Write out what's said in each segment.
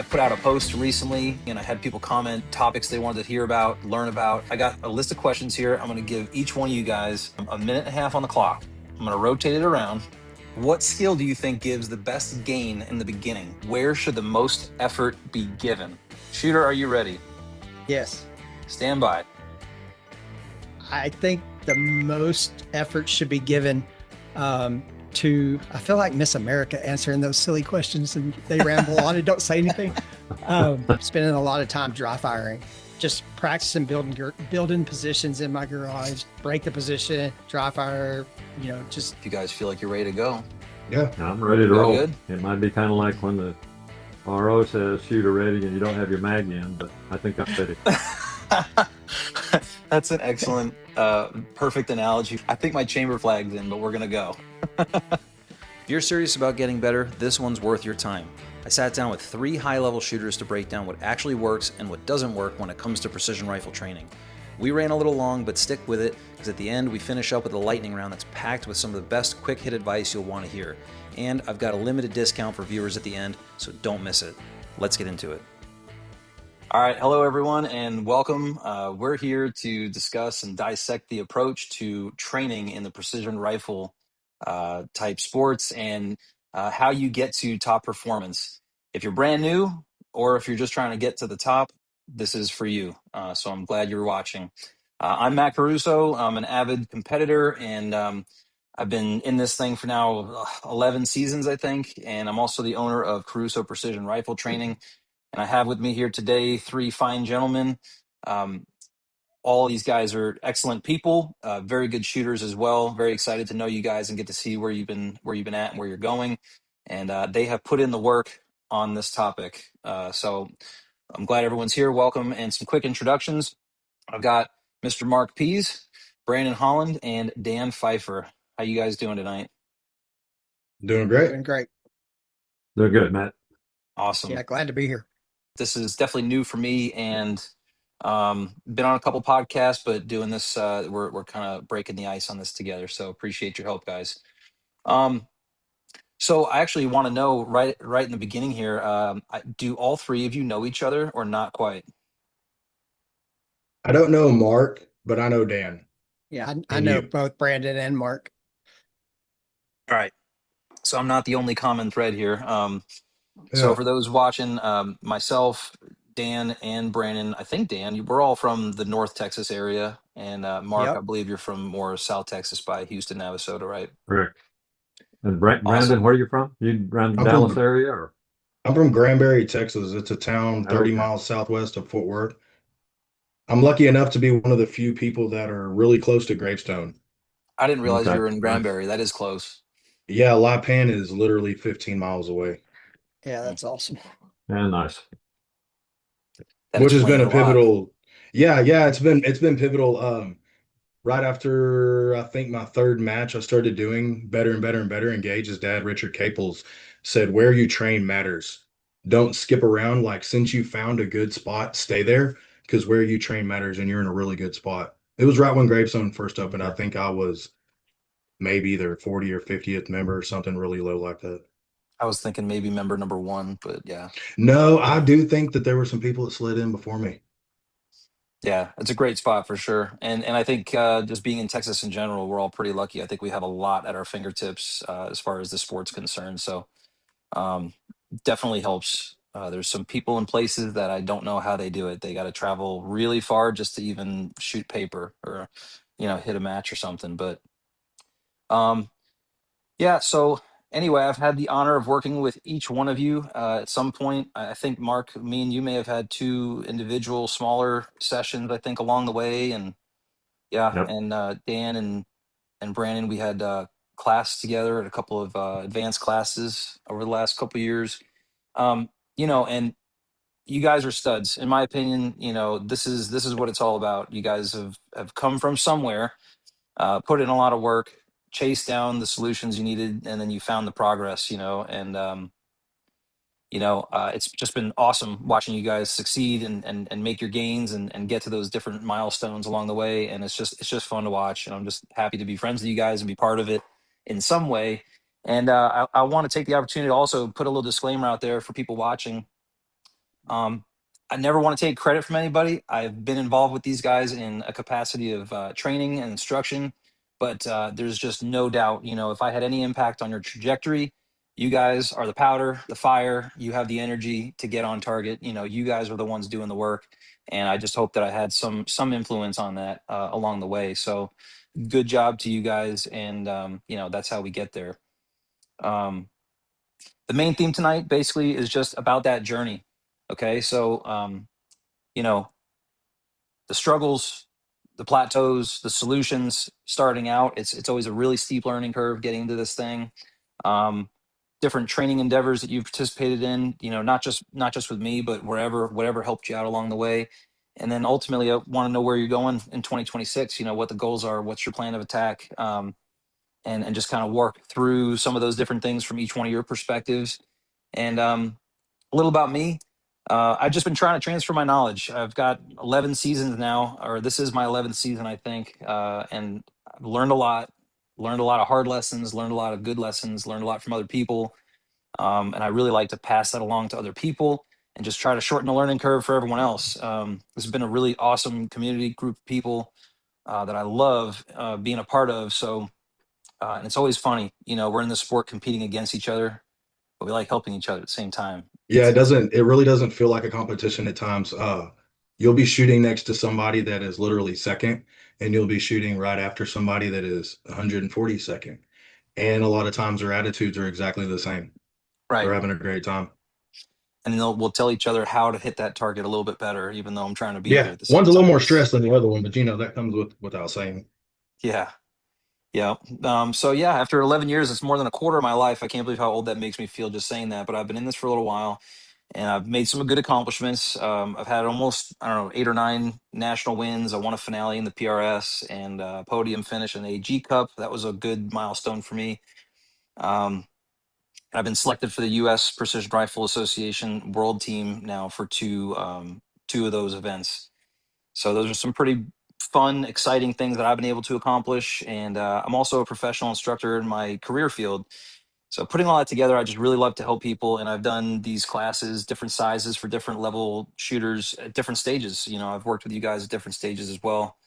I put out a post recently and I had people comment topics they wanted to hear about, learn about. I got a list of questions here. I'm going to give each one of you guys a minute and a half on the clock. I'm going to rotate it around. What skill do you think gives the best gain in the beginning? Where should the most effort be given? Shooter, are you ready? Yes. Stand by. I think the most effort should be given I feel like Miss America answering those silly questions and they ramble on and don't say anything. Spending a lot of time dry firing, just practicing building positions in my garage, break the position, dry fire, just. If you guys feel like you're ready to go. Yeah. I'm ready to Go roll. good? It might be kind of like when the RO says shooter ready and you don't have your mag in, but I think I'm ready. That's an excellent, perfect analogy. I think my chamber flag's in, but we're going to go. If you're serious about getting better, this one's worth your time. I sat down with 3 high-level shooters to break down what actually works and what doesn't work when it comes to precision rifle training. We ran a little long, but stick with it, because at the end we finish up with a lightning round that's packed with some of the best quick hit advice you'll want to hear. And I've got a limited discount for viewers at the end, so don't miss it. Let's get into it. All right, hello everyone, and welcome. We're here to discuss and dissect the approach to training in the precision rifle type sports and how you get to top performance. If you're brand new or if you're just trying to get to the top, this is for you. So I'm glad you're watching. I'm Matt Caruso. I'm an avid competitor, and I've been in this thing for now 11 seasons, I think, and I'm also the owner of Caruso Precision Rifle Training. And I have with me here today 3 fine gentlemen. All these guys are excellent people, very good shooters as well. Very excited to know you guys and get to see where you've been at and where you're going. And they have put in the work on this topic. So I'm glad everyone's here. Welcome, and some quick introductions. I've got Mr. Mark Pease, Brandon Holland, and Dan Pfeiffer. How you guys doing tonight? Doing great. Doing great. They're good, Matt. Awesome. Yeah, glad to be here. This is definitely new for me, and been on a couple podcasts, but doing this, we're kind of breaking the ice on this together. So appreciate your help, guys. So I actually want to know right in the beginning here, do all 3 of you know each other or not quite? I don't know Mark, but I know Dan. Yeah, I And know you. both Brandon and Mark. All right. So I'm not the only common thread here. So Yeah. for those watching, myself, Dan, and Brandon, I think Dan, we're all from the North Texas area, and Mark, I Yep. believe you're from more South Texas by Houston, Navasota, right? Correct. And Brandon, Awesome. where are you from? You around the I'm Dallas from area or? I'm from Granbury, Texas. It's a town 30 Okay. miles southwest of Fort Worth. I'm lucky enough to be one of the few people that are really close to Gravestone. I didn't realize you Okay. were in Nice. Granbury. That is close. Yeah, Lipan is literally 15 miles away, Yeah, Mm. that's awesome. Yeah, nice. That which has been explains a a lot. pivotal. Yeah, it's been pivotal. Right after I think my third match, I started doing better and better and better. And Gage's dad, Richard Caples, said, "Where you train matters. Don't skip around. Like, since you found a good spot, stay there because where you train matters and you're in a really good spot." It was right when Gravestone first opened. I Okay. think I was maybe their 40 or 50th member or something really low like that. I was thinking maybe member number 1, but yeah. No, I do think that there were some people that slid in before me. Yeah, it's a great spot for sure. And I think just being in Texas in general, we're all pretty lucky. I think we have a lot at our fingertips as far as the sport's concerned. So um, definitely helps. There's some people in places that I don't know how they do it. They got to travel really far just to even shoot paper or, hit a match or something. But um, yeah, so anyway, I've had the honor of working with each one of you at some point. I think, Mark, me and you may have had 2 individual smaller sessions, I think, along the way. And yeah, Yep. and Dan and Brandon, we had class together at a couple of advanced classes over the last couple of years. And you guys are studs, in my opinion. This is what it's all about. You guys have come from somewhere, put in a lot of work, chased down the solutions you needed, and then you found the progress. And it's just been awesome watching you guys succeed and make your gains and get to those different milestones along the way. And it's just fun to watch. And I'm just happy to be friends with you guys and be part of it in some way. And I want to take the opportunity to also put a little disclaimer out there for people watching. I never want to take credit from anybody. I've been involved with these guys in a capacity of training and instruction, but there's just no doubt, if I had any impact on your trajectory, you guys are the powder, the fire, you have the energy to get on target. You guys are the ones doing the work. And I just hope that I had some influence on that along the way. So good job to you guys. And, that's how we get there. The main theme tonight basically is just about that journey. Okay. So, you know, the struggles, the plateaus, the solutions starting out, it's always a really steep learning curve getting into this thing. Um, Different training endeavors that you've participated in, not just with me, but whatever helped you out along the way. And then ultimately I want to know where you're going in 2026, what the goals are, what's your plan of attack, and just kind of work through some of those different things from each one of your perspectives. And a little about me. I've just been trying to transfer my knowledge. I've got 11 seasons now, or this is my 11th season, I think. And I've learned a lot of hard lessons, learned a lot of good lessons, learned a lot from other people. And I really like to pass that along to other people and just try to shorten the learning curve for everyone else. This has been a really awesome community group of people that I love being a part of. So, and it's always funny, we're in the sport competing against each other, but we like helping each other at the same time. Yeah, it really doesn't feel like a competition at times. You'll be shooting next to somebody that is literally second, and you'll be shooting right after somebody that is 142nd. And a lot of times their attitudes are exactly the same. Right. They're having a great time. And then we'll tell each other how to hit that target a little bit better, even though I'm trying to be there Yeah, at the same one's a little time. more stressed than the other one, but that comes without saying. Yeah. Yeah. So yeah, after 11 years, it's more than a quarter of my life. I can't believe how old that makes me feel just saying that, but I've been in this for a little while and I've made some good accomplishments. I've had almost, I don't know, 8 or 9 national wins. I won a finale in the PRS and podium finish in the AG Cup. That was a good milestone for me. I've been selected for the U.S. Precision Rifle Association World Team now for two of those events. So those are some pretty fun, exciting things that I've been able to accomplish. And I'm also a professional instructor in my career field. So putting all that together, I just really love to help people. And I've done these classes, different sizes for different level shooters at different stages. I've worked with you guys at different stages as well.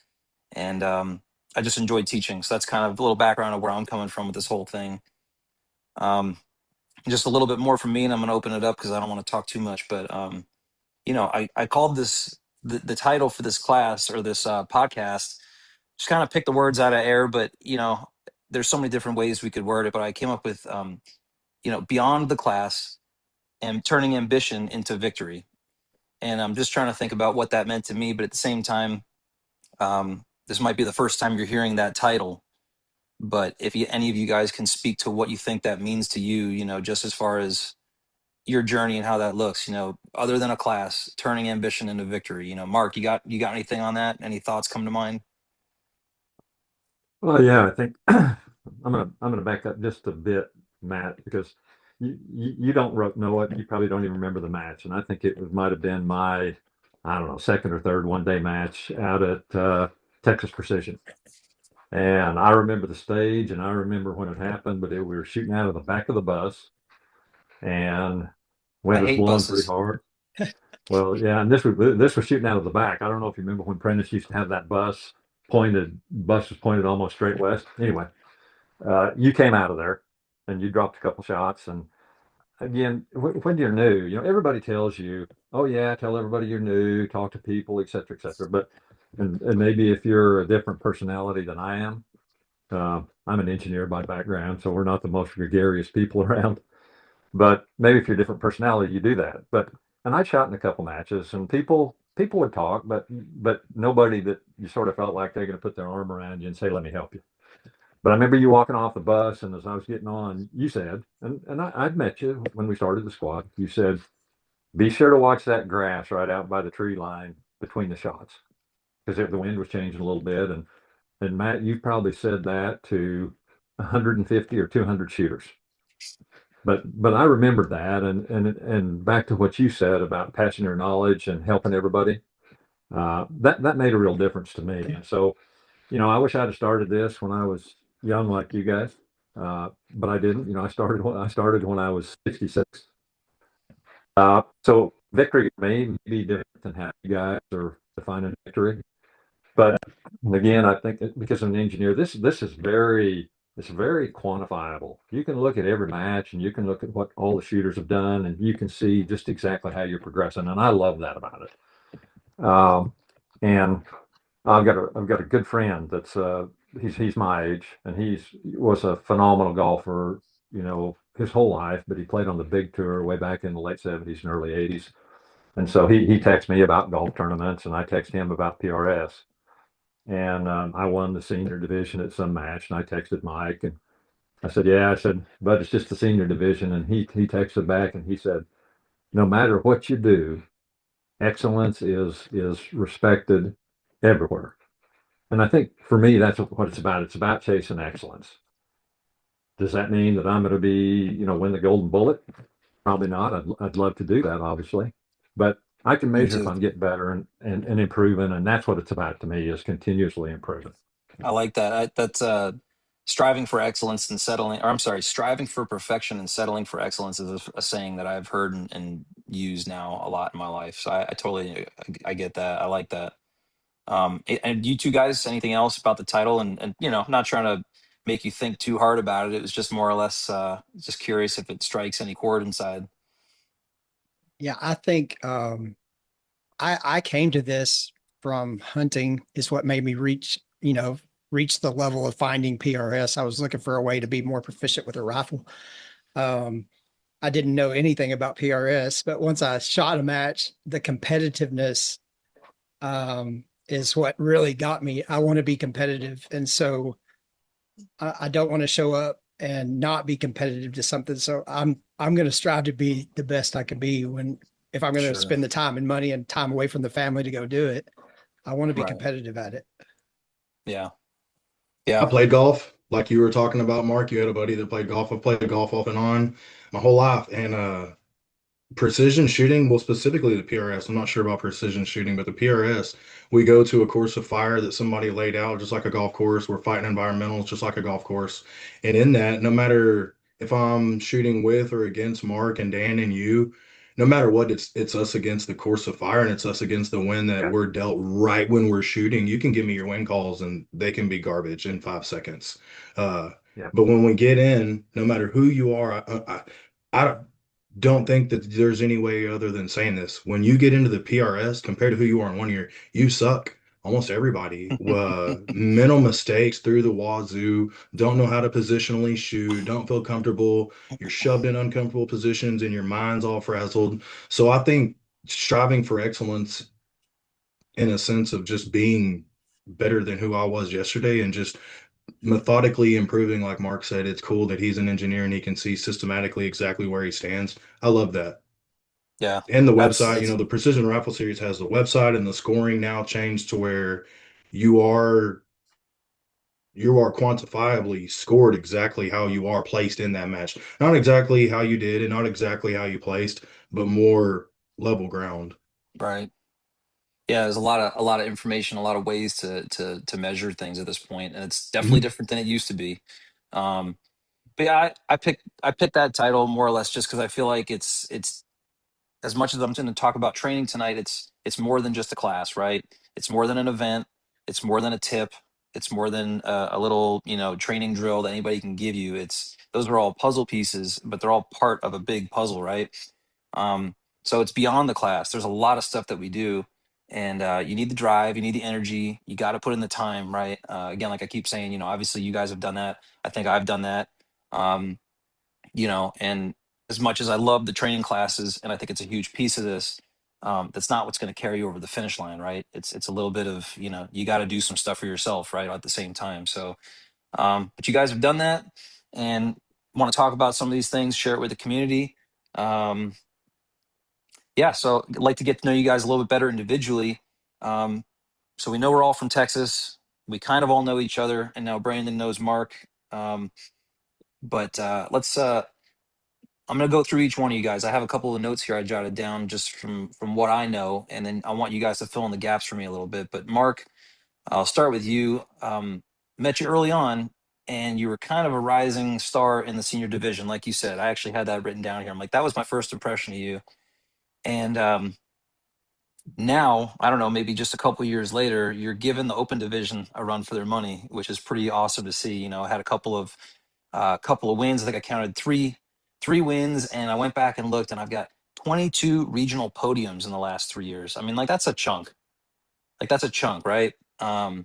And I just enjoyed teaching. So that's kind of a little background of where I'm coming from with this whole thing. Just a little bit more from me, and I'm going to open it up because I don't want to talk too much. But I called this the title for this class or this podcast. Just kind of pick the words out of air, but there's so many different ways we could word it. But I came up with beyond the class and turning ambition into victory. And I'm just trying to think about what that meant to me. But at the same time, this might be the first time you're hearing that title. But if any of you guys can speak to what you think that means to you, just as far as your journey and how that looks, other than a class, turning ambition into victory. Mark, you got anything on that? Any thoughts come to mind? Well, yeah, I think I'm gonna back up just a bit, Matt, because you don't know it. You probably don't even remember the match, and I think might have been my, I don't know, second or third one-day match out at Texas Precision. And I remember the stage, and I remember when it happened. But we were shooting out of the back of the bus, and wind was blowing pretty hard. Well, yeah, and this was shooting out of the back. I don't know if you remember when Prentice used to have that bus was pointed almost straight west. Anyway, you came out of there, and you dropped a couple shots. And again, when you're new, everybody tells you, "Oh yeah, tell everybody you're new, talk to people, etc., etc." But and maybe if you're a different personality than I am, I'm an engineer by background, so we're not the most gregarious people around. But maybe if you're a different personality, you do that. And I shot in a couple matches, and people would talk, but nobody that you sort of felt like they're going to put their arm around you and say, "Let me help you." But I remember you walking off the bus, and as I was getting on, you said, and I'd met you when we started the squad. You said, "Be sure to watch that grass right out by the tree line between the shots," because the wind was changing a little bit. And Matt, you probably said that to 150 or 200 shooters. But I remember that, and back to what you said about passing your knowledge and helping everybody, that made a real difference to me. And so, I wish I'd have started this when I was young like you guys, but I didn't. I started when I was 66. So victory may be different than how you guys are defining victory. But again, I think that because I'm an engineer, this is very it's very quantifiable. You can look at every match and you can look at what all the shooters have done and you can see just exactly how you're progressing. And I love that about it. And I've got a good friend that's he's my age and he's was a phenomenal golfer, you know, his whole life, but he played on the big tour way back in the late 70s and early 80s. And so he texts me about golf tournaments and I text him about PRS. And I won the senior division at some match, and I texted Mike, and I said, "Yeah," I said, "but it's just the senior division." And he texted back, and he said, "No matter what you do, excellence is respected everywhere." And I think for me, that's what it's about. It's about chasing excellence. Does that mean that I'm going to be, you know, win the golden bullet? Probably not. I'd love to do that, obviously, but I can Me measure if too. I'm getting better and improving, and that's what it's about to me is continuously improving. I like that. That's striving for excellence and settling, or I'm sorry, striving for perfection and settling for excellence is a saying that I've heard and used now a lot in my life. So I totally, I get that. I like that. And you two guys, anything else about the title? And you know, I'm not trying to make you think too hard about it. It was just more or less, just curious if it strikes any chord inside. Yeah, I think I came to this from hunting is what made me reach the level of finding PRS. I was looking for a way to be more proficient with a rifle. Um, I didn't know anything about PRS, but once I shot a match, the competitiveness is what really got me. I want to be competitive, and so I don't want to show up and not be competitive to something. So I'm going to strive to be the best I can be when if I'm going to Sure. spend the time and money and time away from the family to go do it. I want to be Right. competitive at it. Yeah. I Yeah. played golf, like you were talking about, Mark. You had a buddy that played golf. I've played golf off and on my whole life, and precision shooting, well, specifically the PRS. I'm not sure about precision shooting, but the PRS, we go to a course of fire that somebody laid out, just like a golf course. We're fighting environmentals, just like a golf course. And in that, no matter if I'm shooting with or against Mark and Dan and you, no matter what, it's us against the course of fire, and it's us against the wind that Yeah, we're dealt right when we're shooting. You can give me your wind calls, and they can be garbage in 5 seconds. Uh, yeah. but when we get in, no matter who you are, I don't think that there's any way other than saying this. When you get into the PRS compared to who you are in 1 year, you suck. Almost everybody. Mental mistakes through the wazoo, don't know how to positionally shoot, don't feel comfortable. You're shoved in uncomfortable positions and your mind's all frazzled. So I think striving for excellence in a sense of just being better than who I was yesterday and just methodically improving, like Mark said, it's cool that he's an engineer and he can see systematically exactly where he stands. I love that. Yeah. And the website, That's the Precision Rifle Series has the website and the scoring now changed to where you are you are quantifiably scored exactly how you are placed in that match. Not exactly how you did and not exactly how you placed, but more level ground. right. Yeah, there's a lot of information, a lot of ways to measure things at this point, and it's definitely Mhm. different than it used to be. Um, but yeah, I picked that title more or less just because I feel like it's as much as I'm going to talk about training tonight, it's more than just a class, right? It's more than an event. It's more than a tip. It's more than a little, training drill that anybody can give you. It's those are all puzzle pieces, but they're all part of a big puzzle, right? Um, so it's beyond the class. There's a lot of stuff that we do, and you need the drive, you need the energy, you got to put in the time, right? Again, like I keep saying, obviously you guys have done that. I think I've done that. Um, and as much as I love the training classes, and I think it's a huge piece of this, that's not what's going to carry you over the finish line, right? It's a little bit of, you got to do some stuff for yourself, right, at the same time. So, but you guys have done that, and want to talk about some of these things, share it with the community. Um, yeah, so I'd like to get to know you guys a little bit better individually. Um, so we know we're all from Texas. We kind of all know each other, and now Brandon knows Mark. But let's I'm gonna go through each one of you guys. I have a couple of notes here I jotted down just from what I know, and then I want you guys to fill in the gaps for me a little bit. But Mark, I'll start with you. Met you early on, and you were kind of a rising star in the senior division, like you said. I actually had that written down here. I'm like, that was my first impression of you. And now, I don't know, maybe just a couple years later, you're giving the open division a run for their money, which is pretty awesome to see. You know, I had couple of wins. I think I counted three wins, and I went back and looked, and I've got 22 regional podiums in the last 3 years. I mean, like that's a chunk. Like that's a chunk, right? And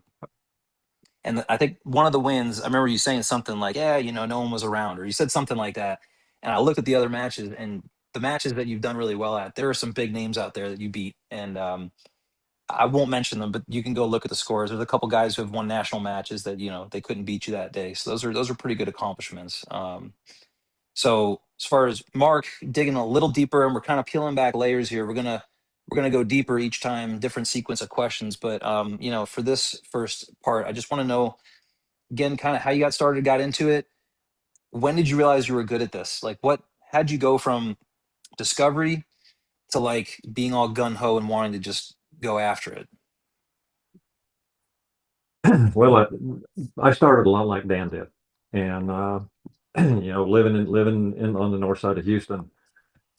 I think one of the wins, I remember you saying something like, "Yeah, you know, no one was around," or you said something like that. And I looked at the other matches, and the matches that you've done really well at, there are some big names out there that you beat, and I won't mention them, but you can go look at the scores. There's a couple guys who have won national matches that you know they couldn't beat you that day. So those are pretty good accomplishments. So as far as Mark digging a little deeper, and we're kind of peeling back layers here, we're gonna go deeper each time, different sequence of questions. But you know, for this first part, I just want to know again, kind of how you got started, got into it. When did you realize you were good at this? Like, what how'd you go from discovery to like being all gun ho and wanting to just go after it? Well, I started a lot like Dan did, and living in on the north side of Houston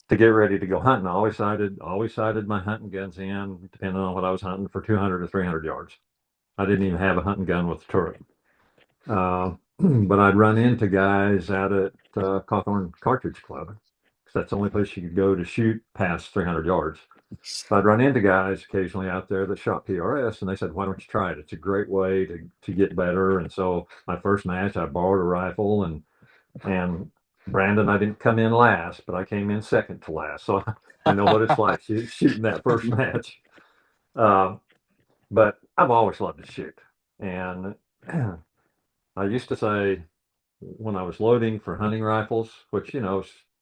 to get ready to go hunting. I always sighted my hunting guns in, depending on what I was hunting, for 200 to 300 yards. I didn't even have a hunting gun with a turret. But I'd run into guys out at Cawthorn Cartridge Club, because that's the only place you could go to shoot past 300 yards. So I'd run into guys occasionally out there that shot PRS, and they said, "Why don't you try it? It's a great way to get better." And so my first match, I borrowed a rifle, and Brandon, I didn't come in last, but I came in second to last, so I know what it's like shooting that first match. Uh, but I've always loved to shoot, and I used to say when I was loading for hunting rifles, which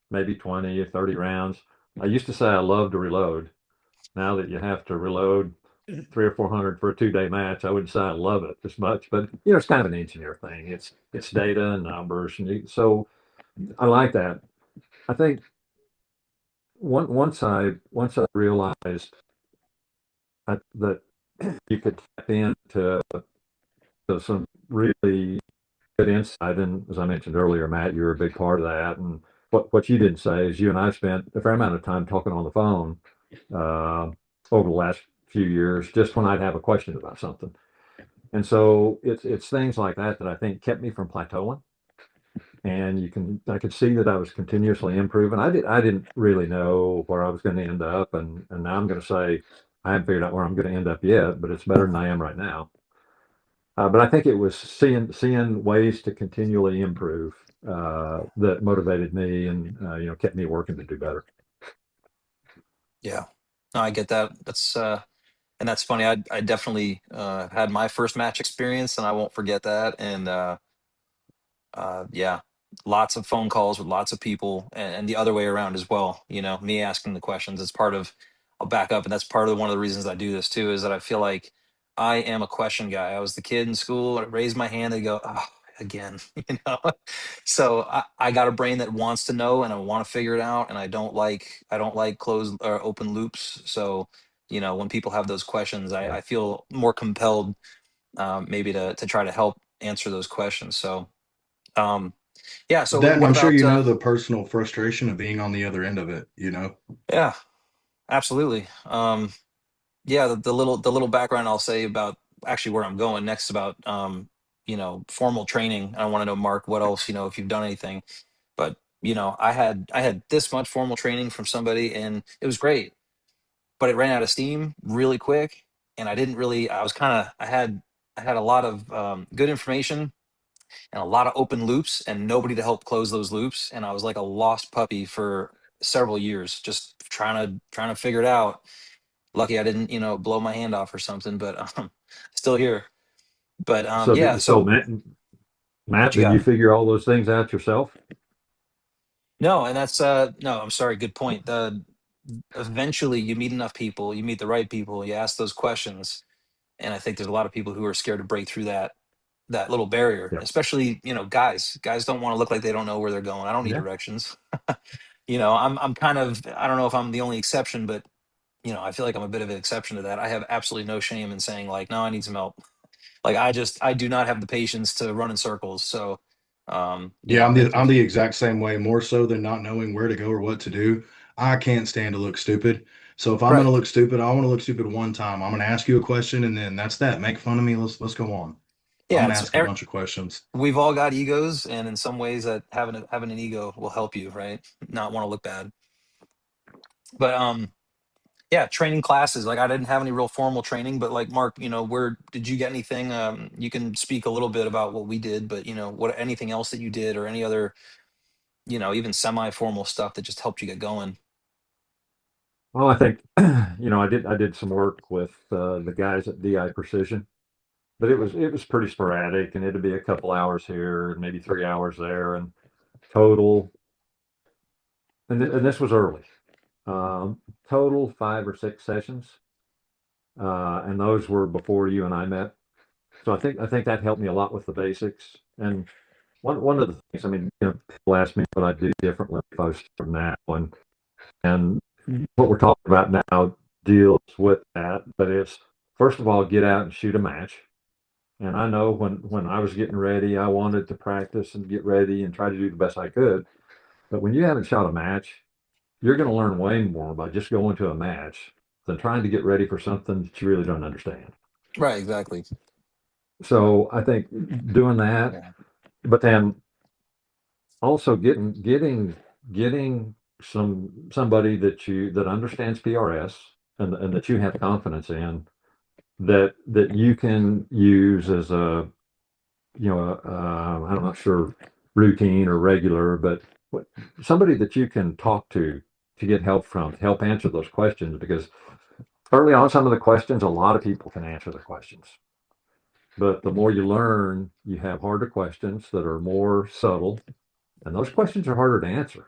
maybe 20 or 30 rounds, I used to say I love to reload. Now that you have to reload 300 or 400 for a 2 day match, I wouldn't say I love it as much, but it's kind of an engineer thing. It's data and numbers, and so I like that. I think once I realized that you could tap into some really good insight, and as I mentioned earlier, Matt, you're a big part of that. And what you didn't say is you and I spent a fair amount of time talking on the phone uh, over the last few years, just when I'd have a question about something. And so it's things like that that I think kept me from plateauing. And I could see that I was continuously improving. I didn't really know where I was going to end up, and now I'm going to say I haven't figured out where I'm going to end up yet, but it's better than I am right now. But I think it was seeing ways to continually improve that motivated me, and kept me working to do better. Yeah, no, I get that. And that's funny. I definitely had my first match experience, and I won't forget that. And yeah, lots of phone calls with lots of people, and the other way around as well. You know, me asking the questions is part of. I'll back up, and that's part of one of the reasons I do this too. Is that I feel like I am a question guy. I was the kid in school. I raise my hand. They go, "Oh, again," you know. So I got a brain that wants to know, and I want to figure it out. And I don't like closed or open loops. So you know, when people have those questions, Yeah. I feel more compelled, maybe to try to help answer those questions. So. Um, yeah. So That, and what I'm sure about? you know the personal frustration of being on the other end of it. Yeah, absolutely. Yeah, the little background I'll say about actually where I'm going next about you know, formal training. I want to know, Mark, what else, you know, if you've done anything. But you know, I had this much formal training from somebody, and it was great, but it ran out of steam really quick, and I didn't really. I was kind of. I had a lot of good information and a lot of open loops and nobody to help close those loops, and I was like a lost puppy for several years, just trying to figure it out. Lucky I didn't, you know, blow my hand off or something, but still here. But So yeah. so So Matt, what you did you got? figure all those things out yourself? No, and that's no, I'm sorry, good point. The Eventually you meet enough people, you meet the right people, you ask those questions, and I think there's a lot of people who are scared to break through that little barrier, Yeah. especially, you know, guys don't want to look like they don't know where they're going. I don't need Yeah. directions. You know, I'm kind of, I don't know if I'm the only exception, but you know, I feel like I'm a bit of an exception to that. I have absolutely no shame in saying like, no, I need some help. Like I do not have the patience to run in circles. So you Yeah, know, I'm the exact same way, more so than not knowing where to go or what to do. I can't stand to look stupid. So if I'm gonna Right. look stupid, I want to look stupid one time. I'm gonna ask you a question, and then that's that. Make fun of me. Let's go on. I'm Yeah, gonna ask a bunch of questions. we've all got egos, and in some ways that having an ego will help you, right? Not want to look bad. But yeah, training classes. Like I didn't have any real formal training, but like Mark, where did you get anything? You can speak a little bit about what we did, but what anything else that you did or any other, even semi-formal stuff that just helped you get going. Well, I think I did some work with the guys at DI Precision, but it was pretty sporadic, and it'd be a couple hours here and maybe 3 hours there, and total. And this was early. Um, Total 5 or 6 sessions, and those were before you and I met. So I think that helped me a lot with the basics. And one of the things, I mean, people ask me what I do differently if I was from now, and what we're talking about now deals with that. But it's first of all, get out and shoot a match. And I know when I was getting ready, I wanted to practice and get ready and try to do the best I could. But when you haven't shot a match, you're going to learn way more by just going to a match than trying to get ready for something that you really don't understand. Right, exactly. So I think doing that, Yeah. but then also getting somebody that understands PRS, and that you have confidence in, that you can use as a, I'm not sure, routine or regular, but what, somebody that you can talk to get help from, to help answer those questions. Because early on, some of the questions, a lot of people can answer the questions. But the more you learn, you have harder questions that are more subtle, and those questions are harder to answer.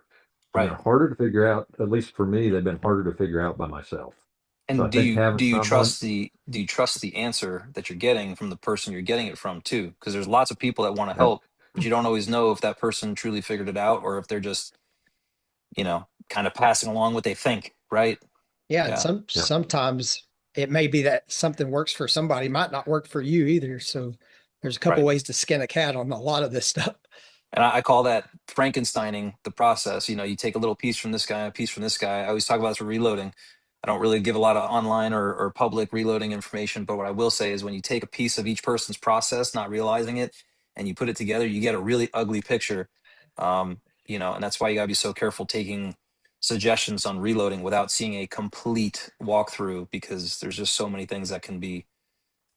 And they're Right. harder to figure out, at least for me, they've been harder to figure out by myself. So I And do think you having do you someone, trust the answer that you're getting from the person you're getting it from too? Because there's lots of people that want to yeah, help, but you don't always know if that person truly figured it out or if they're just, kind of passing along what they think, right? Yeah, and Yeah. yeah. sometimes it may be that something works for somebody, might not work for you either. So there's a couple Right. ways to skin a cat on a lot of this stuff. And I call that Frankensteining the process. You take a little piece from this guy, a piece from this guy. I always talk about this with reloading. I don't really give a lot of online or public reloading information, but what I will say is when you take a piece of each person's process, not realizing it, and you put it together, you get a really ugly picture. And that's why you gotta be so careful taking suggestions on reloading without seeing a complete walkthrough because there's just so many things that can be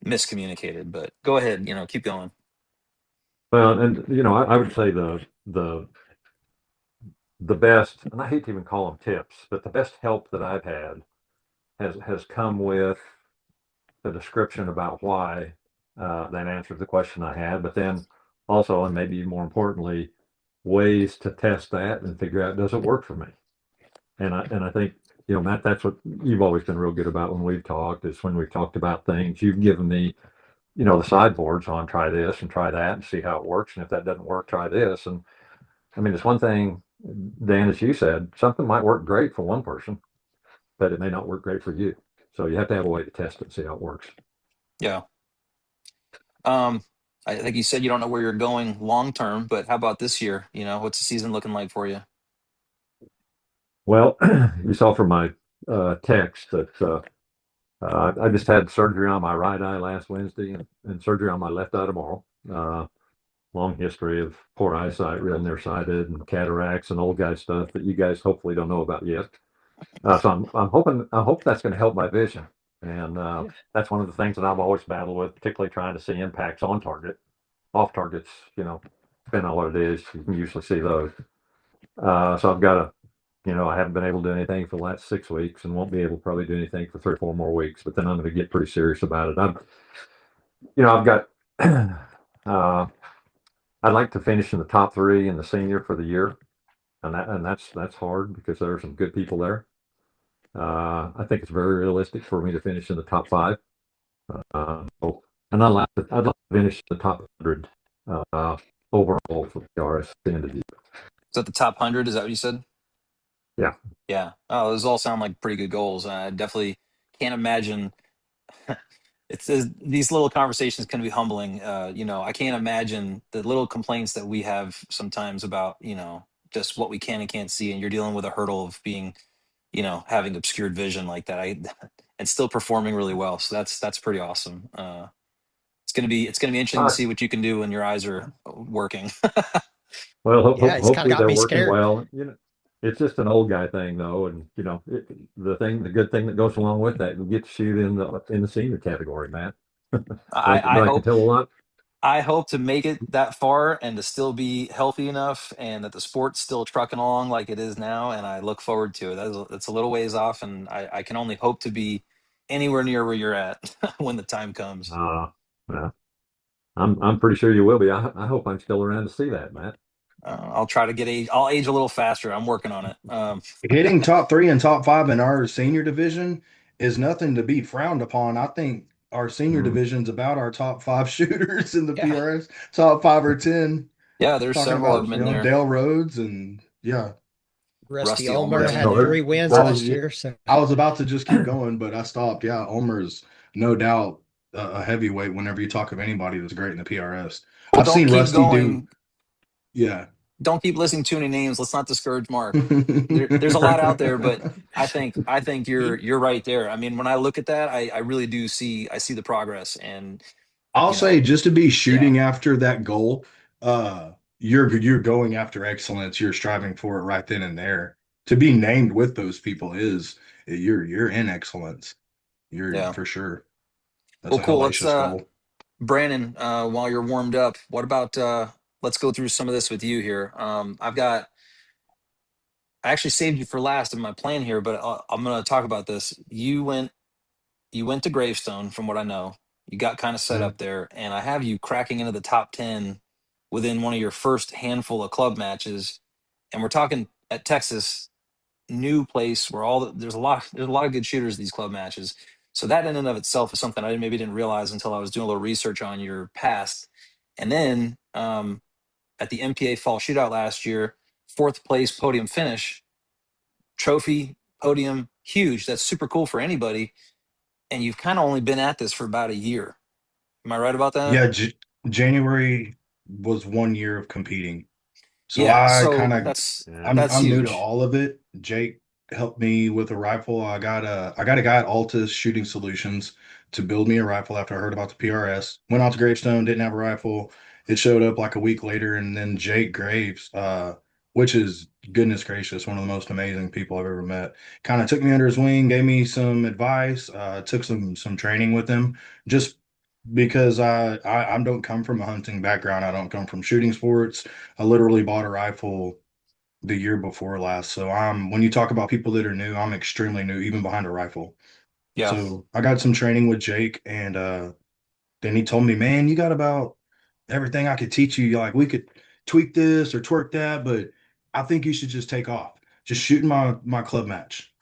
miscommunicated. But go ahead, keep going. Well, and I would say the best, and I hate to even call them tips, but the best help that I've had has come with the description about why that answered the question I had, but then also, and maybe more importantly, ways to test that and figure out, does it work for me? And I think, Matt, that's what you've always been real good about when we've talked, is when we've talked about things, you've given me, the sideboards on, try this and try that and see how it works. And if that doesn't work, try this. And I mean, it's one thing, Dan, as you said, something might work great for one person, but it may not work great for you. So you have to have a way to test it and see how it works. Yeah. Um, I think you said you don't know where you're going long term, but how about this year? What's the season looking like for you? Well, you saw from my text that I just had surgery on my right eye last Wednesday, and surgery on my left eye tomorrow. Long history of poor eyesight, real nearsighted, and cataracts and old guy stuff that you guys hopefully don't know about yet. So I hope that's going to help my vision, and Yeah. that's one of the things that I've always battled with, particularly trying to see impacts on target. Off targets, depending on what it is, you can usually see those. So I've got to, I haven't been able to do anything for the last 6 weeks, and won't be able to probably do anything for 3 or 4 more weeks. But then I'm going to get pretty serious about it. I've got. uh, I'd like to finish in the top three in the senior for the year, and that's hard because there are some good people there. I think it's very realistic for me to finish in the top five. And I'd like to finish in the top 100 overall for PRS at the end of the year. Is that the top 100? Is that what you said? Yeah. Yeah. Oh, those all sound like pretty good goals. I definitely can't imagine. These little conversations can be humbling. I can't imagine the little complaints that we have sometimes about, just what we can and can't see. And you're dealing with a hurdle of being having obscured vision like that. And still performing really well. So that's pretty awesome. It's gonna be interesting to Uh, see what you can do when your eyes are working. well, Yeah, it's kind of hopefully got they're me working scared. well. It's just an old guy thing though, and the good thing that goes along with that, you get to shoot in the senior category, man. I Like hope until a lot. I hope to make it that far and to still be healthy enough and that the sport's still trucking along like it is now. And I look forward to it. That's a little ways off, and I can only hope to be anywhere near where you're at when the time comes. Yeah, I'm pretty sure you will be. I hope I'm still around to see that, Matt. I'll try to I'll age a little faster. I'm working on it. Hitting top three and top five in our senior division is nothing to be frowned upon. I think our senior Mhm. division's about our top five shooters in the Yeah. PRS, top 5 or 10. Yeah, there's Talking several of about, them in there. Dale Rhodes and yeah. Rusty Rusty Ulmer Ulmer's in had No, there. 3 wins I there, was last year. So I was about to just keep going, but I stopped. Yeah, Ulmer's no doubt a heavyweight whenever you talk of anybody that's great in the PRS. Well, I've don't seen keep Rusty do, going. yeah. Don't keep listing too many names. Let's not discourage Mark. There's a lot out there, but I think you're right there. I mean, when I look at that, I really do see the progress, and I'll you know, say just to be yeah, shooting after that goal, you're going after excellence. You're striving for it right then and there. To be named with those people is you're in excellence. You're yeah. for sure. That's Well, a cool. Let's hellacious goal. Brandon, while you're warmed up, what about let's go through some of this with you here. I actually saved you for last in my plan here, but I'm going to talk about this. You went to Gravestone, from what I know. You got kind of set Yeah. up there, and I have you cracking into the top 10 within one of your first handful of club matches. And we're talking at Texas, new place where there's a lot of good shooters at these club matches. So that in and of itself is something I maybe didn't realize until I was doing a little research on your past. And then at the MPA Fall Shootout last year, fourth place podium finish, trophy, podium, huge. That's super cool for anybody. And you've kind of only been at this for about a year. Am I right about that? Yeah, January was 1 year of competing. So Yeah. I kind So of that's yeah. I'm that's I'm new to huge. all of it. Jake helped me with a rifle. I got a guy at Altus Shooting Solutions to build me a rifle after I heard about the PRS. Went out to Gravestone, didn't have a rifle. It showed up like a week later, and then Jake Graves, which is goodness gracious, one of the most amazing people I've ever met, kind of took me under his wing, gave me some advice, took some training with him, just because I don't come from a hunting background. I don't come from shooting sports. I literally bought a rifle the year before last. So when you talk about people that are new, I'm extremely new, even behind a rifle. Yeah. So I got some training with Jake, and then he told me, man, you got about everything I could teach you. Like we could tweak this or twerk that, but I think you should just take off. Just shooting my club match.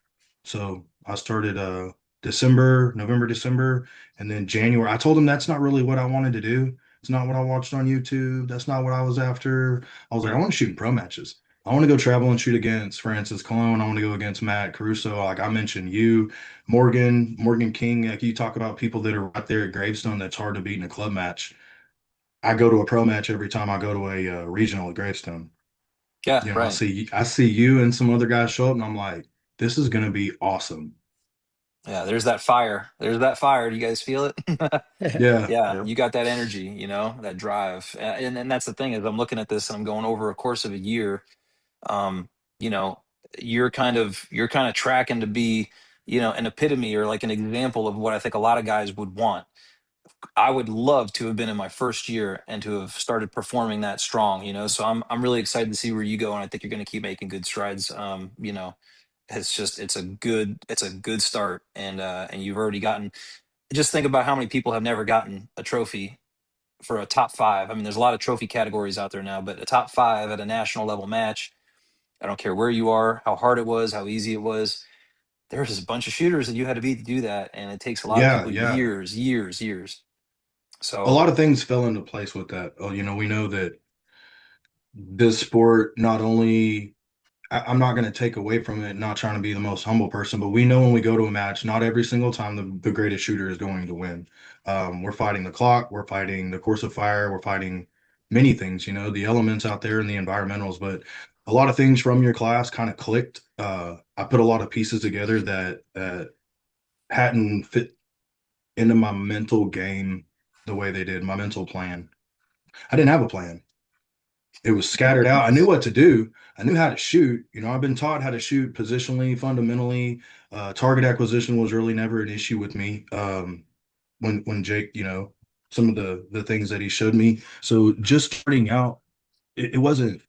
So I started November, December, and then January. I told him that's not really what I wanted to do. It's not what I watched on YouTube. That's not what I was after. I was like, I want to shoot in pro matches. I want to go travel and shoot against Francis Cologne. I want to go against Matt Caruso. Like I mentioned, you, Morgan King. Like you talk about people that are right there at Gravestone. That's hard to beat in a club match. I go to a pro match every time I go to a regional at Gravestone. Yeah. You know, Right. I see you and some other guys show up, and I'm like, this is gonna be awesome. Yeah. There's that fire. There's that fire. Do you guys feel it? Yeah. Yeah, Yeah. you got that energy, that drive. And that's the thing is I'm looking at this and I'm going over a course of a year. Um, you know, you're kind of tracking to be, an epitome or like an example of what I think a lot of guys would want. I would love to have been in my first year and to have started performing that strong. So I'm really excited to see where you go, and I think you're going to keep making good strides. It's a good start, and you've already gotten. Just think about how many people have never gotten a trophy for a top five. I mean, there's a lot of trophy categories out there now, but a top five at a national level match, I don't care where you are, how hard it was, how easy it was. There's just a bunch of shooters that you had to beat to do that. And it takes a lot of Yeah, people yeah. years, years, years. A So, lot of things fell into place with that. Oh, we know that this sport not only I'm not going to take away from it, not trying to be the most humble person, but we know when we go to a match, not every single time the greatest shooter is going to win. We're fighting the clock, we're fighting the course of fire, we're fighting many things, the elements out there and the environmentals. But a lot of things from your class kind of clicked. I put a lot of pieces together that hadn't fit into my mental game the way they did, my mental plan. I didn't have a plan. It was scattered out. I knew what to do. I knew how to shoot. I've been taught how to shoot positionally, fundamentally. Target acquisition was really never an issue with me. When Jake, some of the things that he showed me. So just starting out, it wasn't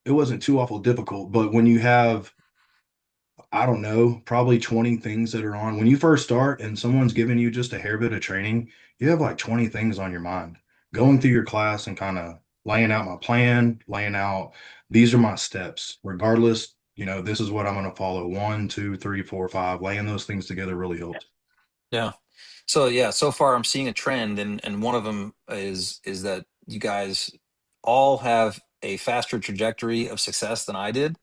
too awful difficult. But when you have, I don't know, probably 20 things that are on when you first start and someone's giving you just a hair bit of training, you have like 20 things on your mind. Going through your class and kind of laying out my plan, laying out these are my steps, regardless, this is what I'm going to follow. 1, 2, 3, 4, 5, laying those things together really helped. Yeah. So yeah, so far I'm seeing a trend, and one of them is that you guys all have a faster trajectory of success than I did.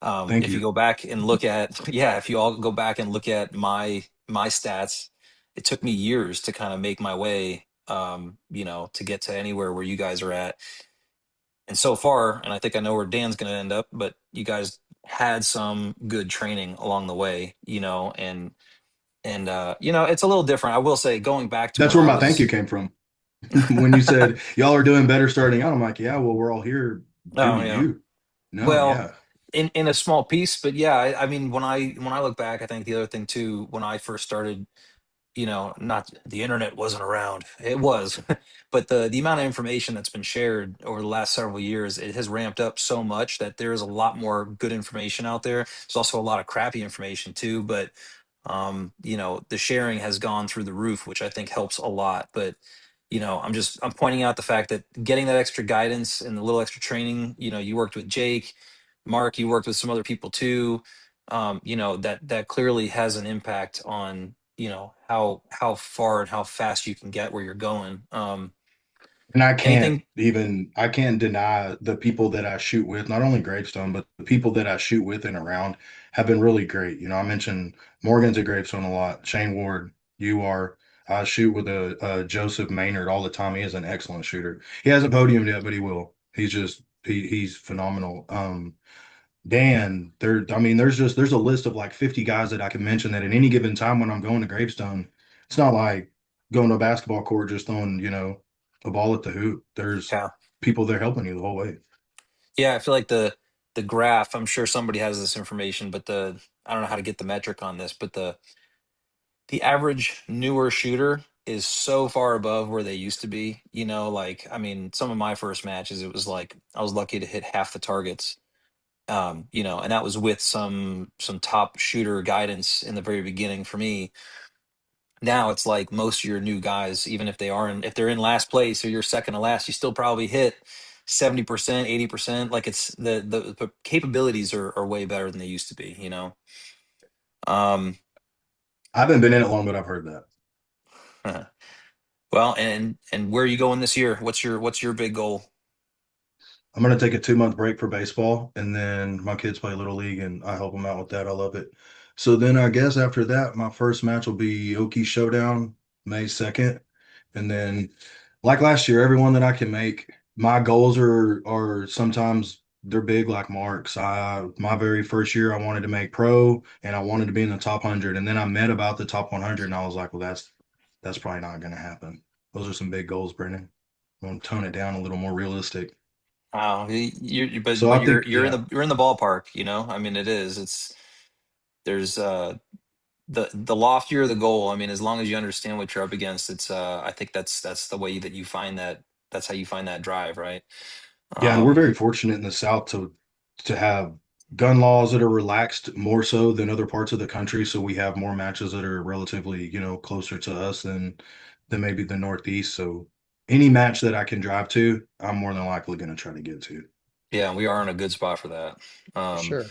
Thank If you you. go back and look at, yeah, if you all go back and look at my stats, it took me years to kind of make my way, to get to anywhere where you guys are at. And so far, and I think I know where Dan's going to end up, but you guys had some good training along the way, and it's a little different. I will say, going back to That's when where I my thank you was, came from. When you said y'all are doing better starting out, I'm like, yeah, well, we're all here due oh to yeah, you. No, well, yeah. in a small piece, but yeah, I mean, when I look back, I think the other thing too, when I first started, not the internet wasn't around. It was, but the amount of information that's been shared over the last several years, it has ramped up so much that there is a lot more good information out there. There's also a lot of crappy information too, but the sharing has gone through the roof, which I think helps a lot. But I'm pointing out the fact that getting that extra guidance and the little extra training, you worked with Jake, Mark, you worked with some other people too. That clearly has an impact on how far and how fast you can get where you're going. And Anything. I can't deny the people that I shoot with, not only Gravestone, but the people that I shoot with and around have been really great. I mentioned Morgan's at Gravestone a lot. Shane Ward, you are. I shoot with a Joseph Maynard all the time. He is an excellent shooter. He hasn't podiumed yet, but he will. He's phenomenal. Dan, I mean, there's a list of like 50 guys that I can mention that at any given time when I'm going to Gravestone, it's not like going to a basketball court just throwing, a ball at the hoop. There's Yeah. people there helping you the whole way. Yeah, I feel like the graph, I'm sure somebody has this information, but I don't know how to get the metric on this, but the average newer shooter is so far above where they used to be. Like, I mean, some of my first matches, it was like I was lucky to hit half the targets. And that was with some top shooter guidance in the very beginning for me. Now it's like most of your new guys, even if they're in last place or you're second to last, you still probably hit 70%, 80%. Like, it's the capabilities are way better than they used to be. Um I haven't been in it long, but I've heard that. well, and where are you going this year? What's your big goal? I'm going to take a 2 month break for baseball, and then my kids play Little League, and I help them out with that. I love it. So then I guess after that, my first match will be Okie Showdown, May 2nd. And then, like last year, everyone that I can make, my goals are sometimes they're big like Mark's. My very first year, I wanted to make pro, and I wanted to be in the top 100. And then I met about the top 100, and I was like, well, that's probably not going to happen. Those are some big goals, Brendan. I'm going to tone it down a little more realistic. Oh, but So but I you're think, you're in yeah. the ballpark. I mean, it's there's the loftier the goal. I mean, as long as you understand what you're up against, it's I think that's the way that you find that's how you find that drive, right? Yeah, and we're Um, very fortunate in the South to have gun laws that are relaxed more so than other parts of the country. So we have more matches that are relatively, closer to us than maybe the Northeast. So any match that I can drive to, I'm more than likely going to try to get to. yeah, we are in a good spot for that. For Um, sure.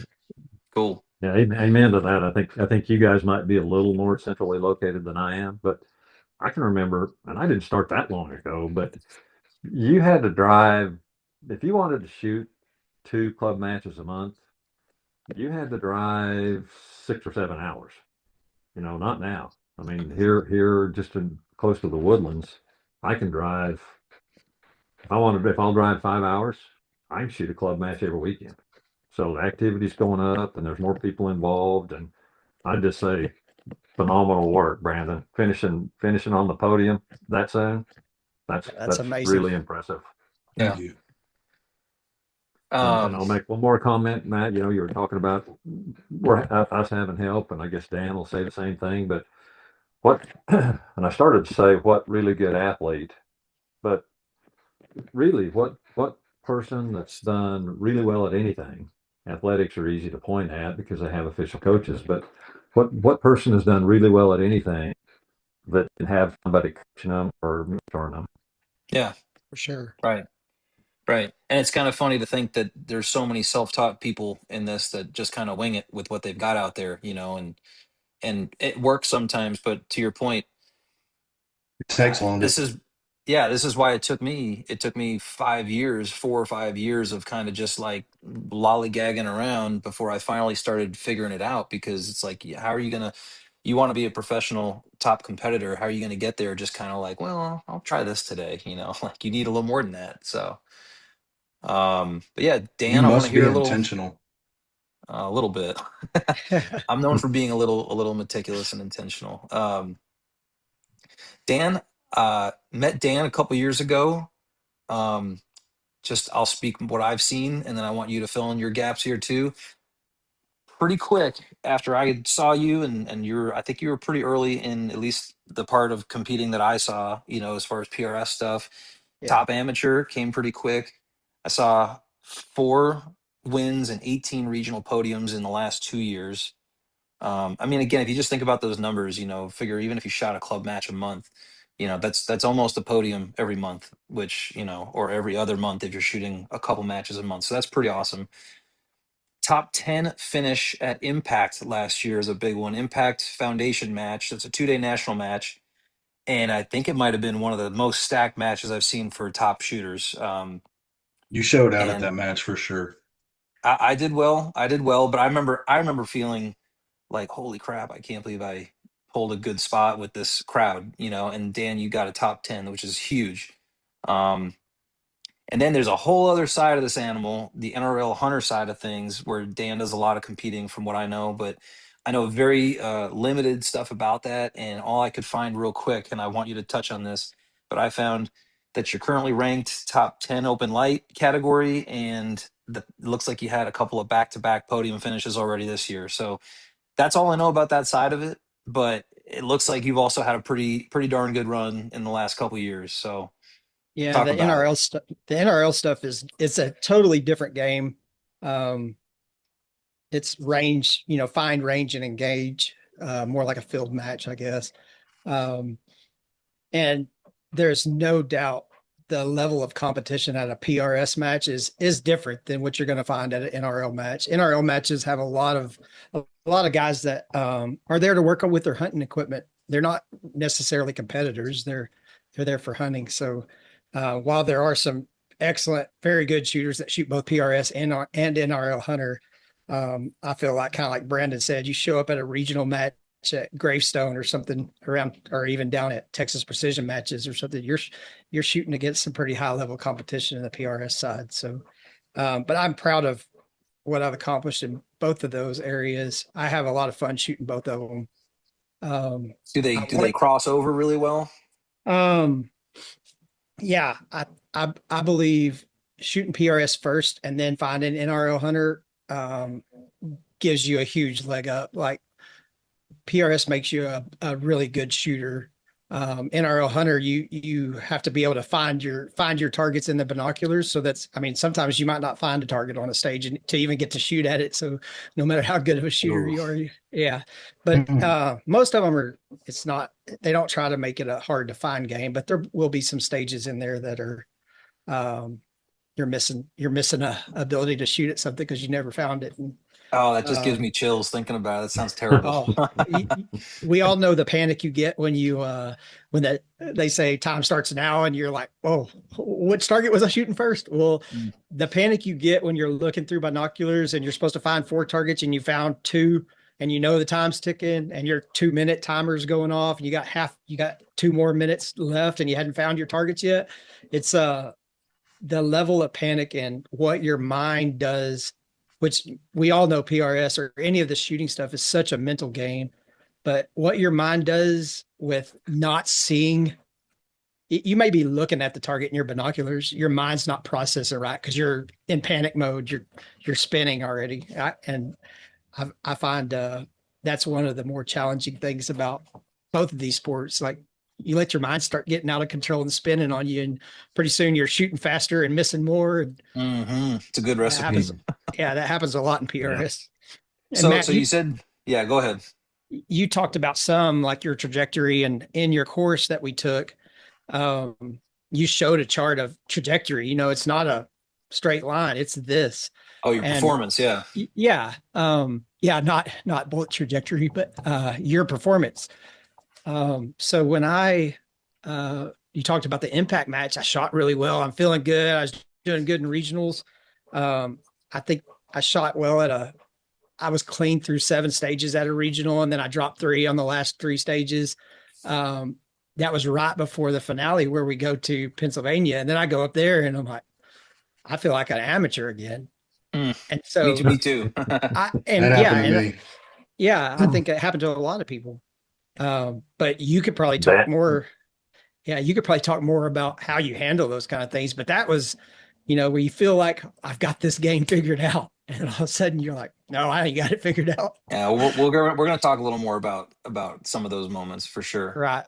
cool. Yeah, amen to that. I think you guys might be a little more centrally located than I am, but I can remember, and I didn't start that long ago, but you had to drive if you wanted to shoot 2 club matches a month, you had to drive 6 or 7 hours. Not now. I mean, here, just in close to the Woodlands, I can drive. If I'll drive 5 hours, I can shoot a club match every weekend. So the activity's going up and there's more people involved. And I just say phenomenal work, Brandon. Finishing on the podium that soon. That's That's amazing. really impressive. Thank Yeah. you. And I'll make one more comment, Matt. You were talking about us having help, and I guess Dan will say the same thing. But what, and I started to say what really good athlete, but really what person that's done really well at anything. Athletics are easy to point at because they have official coaches, but what person has done really well at anything that can have somebody coaching them or mentoring them? Yeah. For sure. Right. Right. And it's kind of funny to think that there's so many self-taught people in this that just kind of wing it with what they've got out there, and it works sometimes, but to your point, It takes longer. this is yeah, this is why it took me 5 years, 4 or 5 years of kind of just like lollygagging around before I finally started figuring it out, because it's like, yeah, how are you gonna, you want to be a professional top competitor, how are you gonna get there just kind of like, well, I'll try this today, like you need a little more than that. So but yeah, You Dan, I want to must hear be a little, intentional. bit. I'm known for being a little meticulous and intentional. Dan, met Dan a couple years ago. Um, just I'll speak what I've seen, and then I want you to fill in your gaps here too. Pretty quick after I saw you, and I think you were pretty early in at least the part of competing that I saw. As far as PRS stuff, Yeah. top amateur came pretty quick. I saw 4 wins and 18 regional podiums in the last 2 years. I mean, again, if you just think about those numbers, figure even if you shot a club match a month, that's almost a podium every month, which, or every other month if you're shooting a couple matches a month. So that's pretty awesome. Top 10 finish at Impact last year is a big one. Impact Foundation match. It's a 2-day national match. And I think it might have been one of the most stacked matches I've seen for top shooters. You showed out at And that match for sure. I did well. I did well, but I remember feeling like, holy crap, I can't believe I pulled a good spot with this crowd, and Dan, you got a top 10, which is huge. Um, and then there's a whole other side of this animal, the NRL hunter side of things, where Dan does a lot of competing from what I know, but I know very limited stuff about that. And all I could find real quick, and I want you to touch on this, but I found that you're currently ranked top 10 open light category, and it looks like you had a couple of back-to-back podium finishes already this year. So that's all I know about that side of it. But it looks like you've also had a pretty darn good run in the last couple of years. So Yeah, talk about it. The NRL stuff is it's a totally different game. Um, it's range, find range and engage, more like a field match, I guess. Um, and there's no doubt the level of competition at a PRS match is different than what you're going to find at an NRL match. NRL matches have a lot of guys that are there to work on with their hunting equipment. They're not necessarily competitors. They're there for hunting. So while there are some excellent, very good shooters that shoot both PRS and NRL hunter, I feel like, kind of like Brandon said, you show up at a regional match at Gravestone or something around, or even down at Texas Precision matches or something, you're shooting against some pretty high level competition in the PRS side. So, but I'm proud of what I've accomplished in both of those areas. I have a lot of fun shooting both of them. Do they I do want they cross over really well? um, yeah, I believe shooting PRS first and then finding NRL hunter gives you a huge leg up. Like PRS makes you a really good shooter. NRL hunter, you have to be able to find your targets in the binoculars. So I mean, sometimes you might not find a target on a stage to even get to shoot at it. So no matter how good of a shooter Ooh. you are, yeah. But most of them it's not. They don't try to make it a hard to find game, but there will be some stages in there that are um, you're missing a ability to shoot at something because you never found it. And, Oh, that just gives um, me chills thinking about it. It sounds terrible. Oh, we all know the panic you get when they say time starts now and you're like, oh, which target was I shooting first? Well, Mm. the panic you get when you're looking through binoculars and you're supposed to find 4 targets and you found 2 and the time's ticking and your 2-minute timer's going off and you got 2 more minutes left and you hadn't found your targets yet. It's the level of panic and what your mind does, which we all know PRS or any of the shooting stuff is such a mental game, but what your mind does with not seeing, you may be looking at the target in your binoculars, your mind's not processing right because you're in panic mode, you're spinning already. I find that's one of the more challenging things about both of these sports. Like you let your mind start getting out of control and spinning on you, and pretty soon you're shooting faster and missing more. And It's a good that recipe. happens. Yeah, that happens a lot in Yeah. PRS. And So, Matt, so you said, yeah, go ahead. you talked about some like your trajectory, and in your course that we took, um, you showed a chart of trajectory. It's not a straight line; it's this. Oh, your And performance. Yeah. yeah, yeah, not bullet trajectory, but your performance. So when you talked about the impact match, I shot really well. I'm feeling good. I was doing good in regionals. I think I shot well I was clean through 7 stages at a regional, and then I dropped 3 on the last 3 stages. That was right before the finale where we go to Pennsylvania. And then I go up there and I'm like, I feel like an amateur again. Mm, And me too. so Me too. That happened to me. yeah, I think it happened to a lot of people. But you could probably talk That more. Yeah, you could probably talk more about how you handle those kind of things. But that was, where you feel like I've got this game figured out, and all of a sudden you're like, no, I ain't got it figured out. Yeah, we're gonna talk a little more about some of those moments for sure. Right.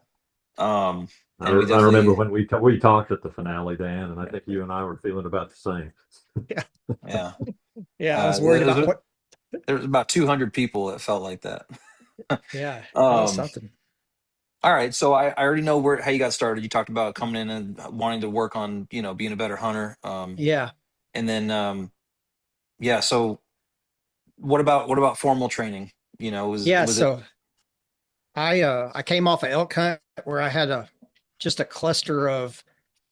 Um, I, and we I remember definitely, when we talked at the finale, Dan, and I think you and I were feeling about the same. Yeah. yeah, Yeah. I was worried there about was, what. there was about 200 people that felt like that. Yeah. That was Um, something. all right, so I already know how you got started. You talked about coming in and wanting to work on, being a better hunter. Yeah. And then yeah, so what about formal training? Yeah. Was it So I came off an elk hunt where I had just a cluster of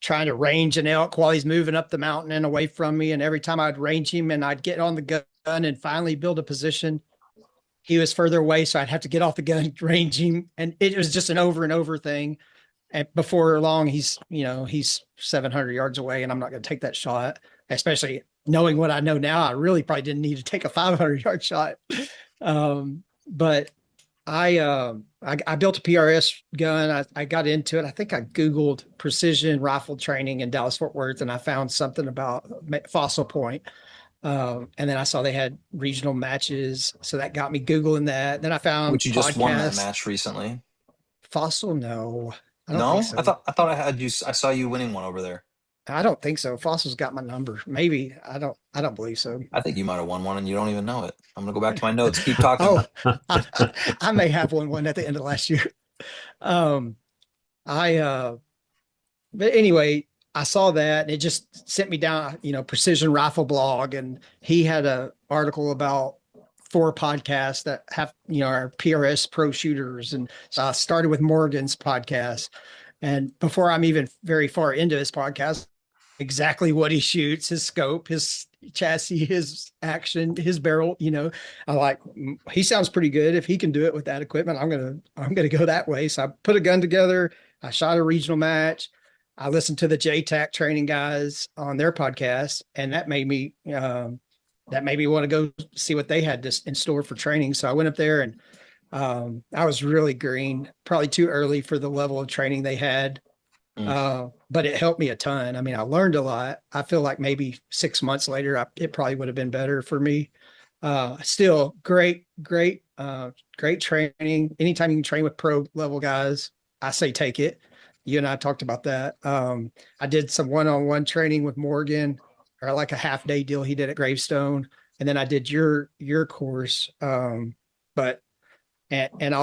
trying to range an elk while he's moving up the mountain and away from me. And every time I'd range him and I'd get on the gun and finally build a position, he was further away. So I'd have to get off the gun, range him. And it was just an over and over thing. And before long, he's 700 yards away and I'm not going to take that shot, especially knowing what I know now. I really probably didn't need to take a 500-yard shot. But I built a PRS gun. I got into it. I think I Googled precision rifle training in Dallas Fort Worth, and I found something about Fossil Point. And then I saw they had regional matches, so that got me Googling that. Then I found which you just won that podcasts. match recently? Fossil, no, I don't think No, I so. thought I thought I had you. I saw you winning one over there. I don't think so. Fossil's got my number. Maybe I don't. I don't believe so. I think you might have won one and you don't even know it. I'm gonna go back to my notes. Keep talking. Oh, I, I may have one at the end of last year. Um, I but anyway, I saw that and it just sent me down, precision rifle blog, and he had a article about 4 podcasts that have, are PRS pro shooters. And so I started with Morgan's podcast. And before I'm even very far into his podcast, exactly what he shoots, his scope, his chassis, his action, his barrel, I like, he sounds pretty good. If he can do it with that equipment, I'm gonna go that way. So I put a gun together. I shot a regional match. I listened to the JTAC training guys on their podcast, and that made me want to go see what they had in store for training. So I went up there, and I was really green, probably too early for the level of training they had. Mm. But it helped me a ton. I mean, I learned a lot. I feel like maybe 6 months later, it probably would have been better for me. Still great training. Anytime you can train with pro level guys, I say take it. You and I talked about that. I did some one-on-one training with Morgan, or like a half-day deal he did at Gravestone, and then I did your course. But and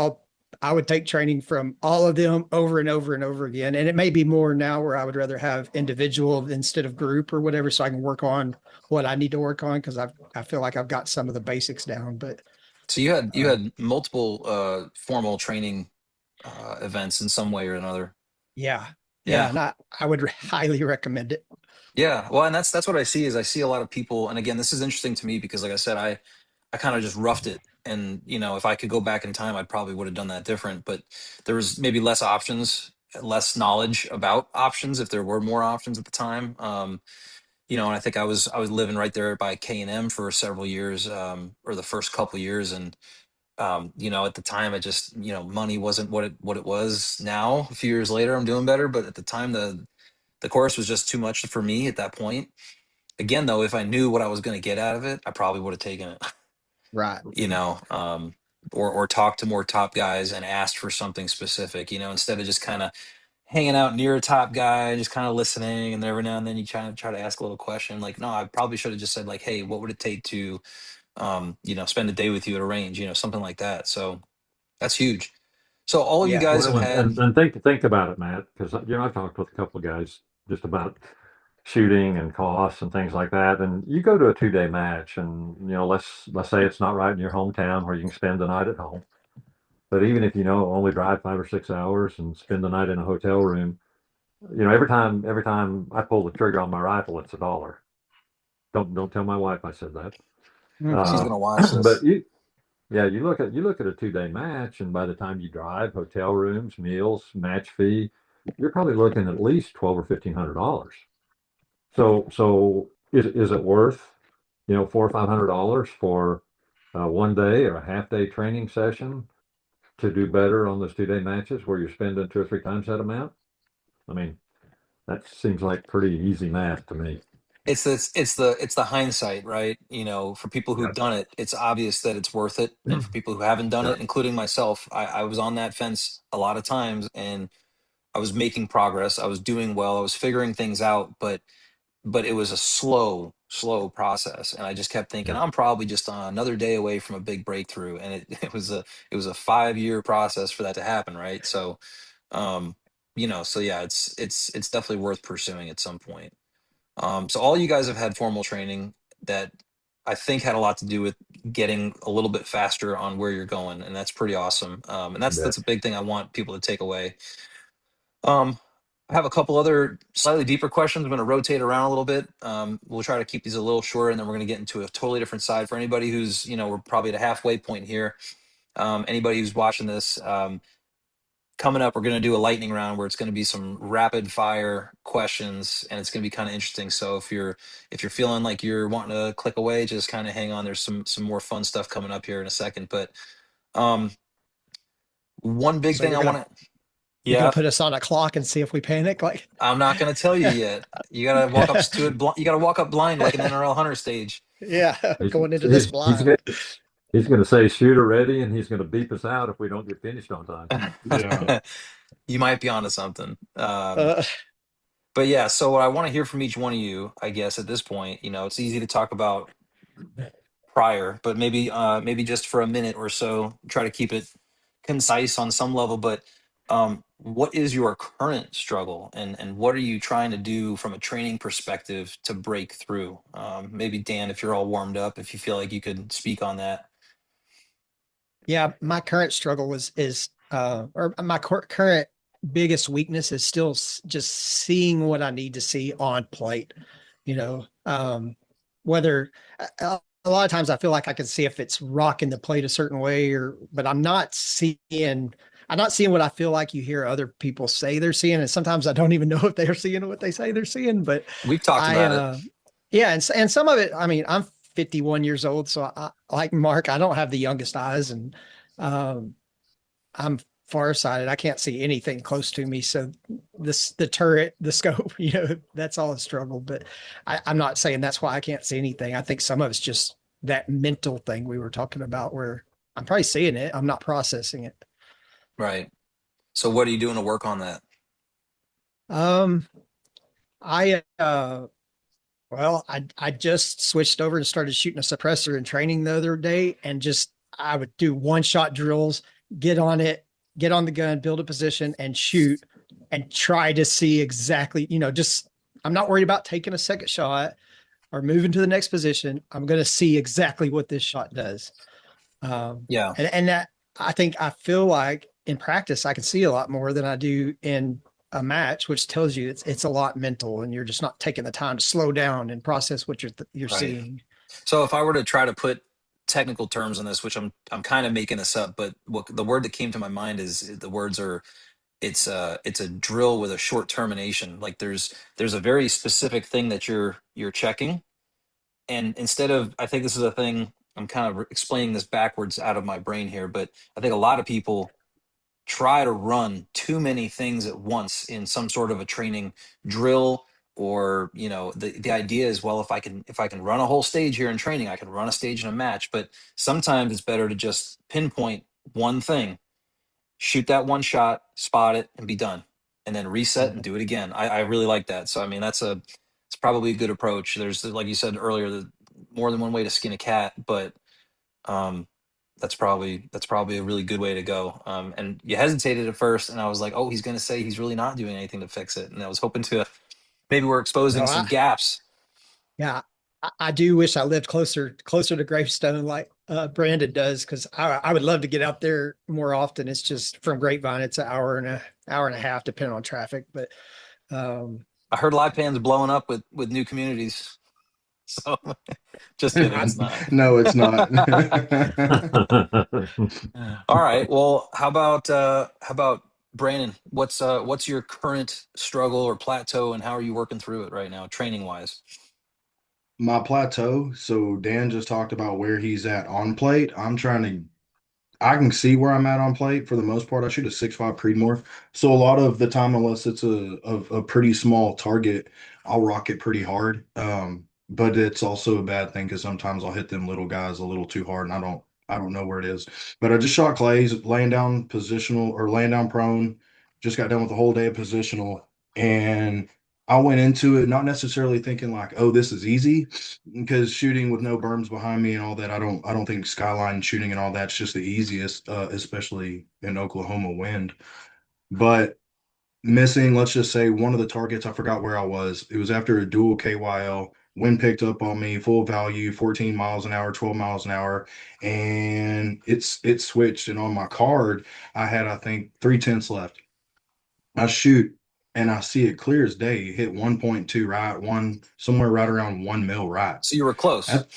I would take training from all of them over and over and over again. And it may be more now where I would rather have individual instead of group or whatever, so I can work on what I need to work on, because I feel like I've got some of the basics down. But So you uh, had multiple formal training events in some way or another. yeah, yeah, Yeah. and I would highly recommend it. Yeah. Well, and that's what I see is I see a lot of people, and again, this is interesting to me because like I said, I kind of just roughed it. And if I could go back in time, I probably would have done that different. But there was maybe less options less knowledge about options if there were more options at the time. And I think I was living right there by K&M for several years, or the first couple years, and at the time, it just, money wasn't what it was now. A few years later, I'm doing better, but at the time, the course was just too much for me at that point. Again, though, if I knew what I was going to get out of it, I probably would have taken it. Right. you know, um, or talked to more top guys and asked for something specific. Instead of just kind of hanging out near a top guy, just kind of listening, and every now and then you try to ask a little question. Like, no, I probably should have just said like, hey, what would it take to, spend a day with you at a range, something like that. So that's huge. So all you Yeah. guys have Well, had, and think about it, Matt, because I've talked with a couple of guys just about shooting and costs and things like that. And you go to a 2 day match, and let's say it's not right in your hometown where you can spend the night at home. But even if only drive 5 or 6 hours and spend the night in a hotel room, every time I pull the trigger on my rifle, it's $1. Don't tell my wife I said that. she's Mhm. gonna watch But this. yeah, you look at a 2 day match, and by the time you drive, hotel rooms, meals, match fee, you're probably looking at least 12 or $1,500. So is it worth $400 or $500 for 1 day or a half day training session to do better on those 2 day matches where you're spending 2 or 3 times that amount? I mean, that seems like pretty easy math to me. It's the hindsight, right? For people Yeah, who've done it, it's obvious that it's worth it. And for people who haven't done yeah, it, including myself, I was on that fence a lot of times, and I was making progress. I was doing well. I was figuring things out, but it was a slow process. And I just kept thinking, yeah, I'm probably just another day away from a big breakthrough. And it was a 5-year process for that to happen, right? Um, so yeah, it's definitely worth pursuing at some point. So all you guys have had formal training that I think had a lot to do with getting a little bit faster on where you're going, and that's pretty awesome. And that's yeah. that's a big thing I want people to take away. Um, I have a couple other slightly deeper questions. I'm going to rotate around a little bit. We'll try to keep these a little shorter, and then we're going to get into a totally different side. For anybody who's, we're probably at a halfway point here. Anybody who's watching this, coming up, we're going to do a lightning round where it's going to be some rapid fire questions, and it's going to be kind of interesting. So if you're feeling like you're wanting to click away, just kind of hang on. There's some more fun stuff coming up here in a second. But um, one big So thing you're I gonna want to, you're gonna yeah, put us on a clock and see if we panic, like. I'm not going to tell you yet. You got to walk up to it. You got to walk up blind like an NRL hunter stage. Yeah, He's going into this he's he's blind. gonna, he's going to say shooter ready, and he's going to beep us out if we don't get finished on time. Yeah. You might be onto something. Uh, But yeah, so what I want to hear from each one of you, I guess at this point, it's easy to talk about prior, but maybe just for a minute or so, try to keep it concise on some level. But what is your current struggle, and what are you trying to do from a training perspective to break through? Maybe Dan, if you're all warmed up, if you feel like you could speak on that. yeah, my current struggle or my current biggest weakness is still just seeing what I need to see on plate. You know, whether a lot of times I feel like I can see if it's rocking the plate a certain way, but I'm not seeing what I feel like you hear other people say they're seeing, and sometimes I don't even know if they're seeing what they say they're seeing. But We've talked I, about it. yeah, and some of it, I mean, I'm 51 years old, so like Mark, I don't have the youngest eyes, and um, I'm farsighted. I can't see anything close to me. So the turret, the scope, that's all a struggle. But I'm not saying that's why I can't see anything. I think some of it's just that mental thing we were talking about where I'm probably seeing it. I'm not processing it. Right. So what are you doing to work on that? Um, I well, I just switched over and started shooting a suppressor in training the other day, and just I would do one shot drills, get on it, get on the gun, build a position, and shoot, and try to see exactly, just I'm not worried about taking a second shot or moving to the next position. I'm going to see exactly what this shot does. Yeah. And that I feel like in practice I can see a lot more than I do in a match, which tells you it's a lot mental, and you're just not taking the time to slow down and process what you're Right. seeing. So if I were to try to put technical terms on this, which I'm kind of making this up, but what the word that came to my mind is the words are it's a drill with a short termination. Like there's a very specific thing that you're checking, and instead of, I think this is a thing, I'm kind of explaining this backwards out of my brain here, but I think a lot of people try to run too many things at once in some sort of a training drill. Or the idea is, well, if I can run a whole stage here in training, I can run a stage in a match. But sometimes it's better to just pinpoint one thing, shoot that one shot, spot it, and be done, and then reset and do it again. I really like that. So I mean, it's probably a good approach. There's, like you said earlier, more than one way to skin a cat, but um, that's probably a really good way to go. And you hesitated at first, and I was like, oh, he's going to say he's really not doing anything to fix it, and I was hoping to, maybe we're No, exposing some gaps. yeah, I do wish I lived closer to Gravestone like Brandon does, because I would love to get out there more often. It's just from Grapevine, it's an hour and a half, depending on traffic. But um, I heard Lipan's blowing up with new communities. So just kidding, I it's not. No, it's not. All right. Well, how about Brandon? What's your current struggle or plateau, and how are you working through it right now, training wise? My plateau. So Dan just talked about where he's at on plate. I can see where I'm at on plate for the most part. I shoot a 6.5 Creedmoor. So a lot of the time, unless it's a pretty small target, I'll rock it pretty hard. But it's also a bad thing because sometimes I'll hit them little guys a little too hard and I don't know where it is. But I just shot clays, laying down positional or laying down prone. Just got done with the whole day of positional. And I went into it not necessarily thinking like, oh, this is easy, because shooting with no berms behind me and all that, I don't think skyline shooting and all that's just the easiest, especially in Oklahoma wind. But missing, let's just say one of the targets, I forgot where I was. It was after a dual KYL. Wind picked up on me, full value, 14 miles an hour, 12 miles an hour, and it switched. And on my card, I had, I think, 3/10 left. I shoot and I see it clear as day. Hit 1.2 right, one somewhere right around 1 mil right. So you were close. That,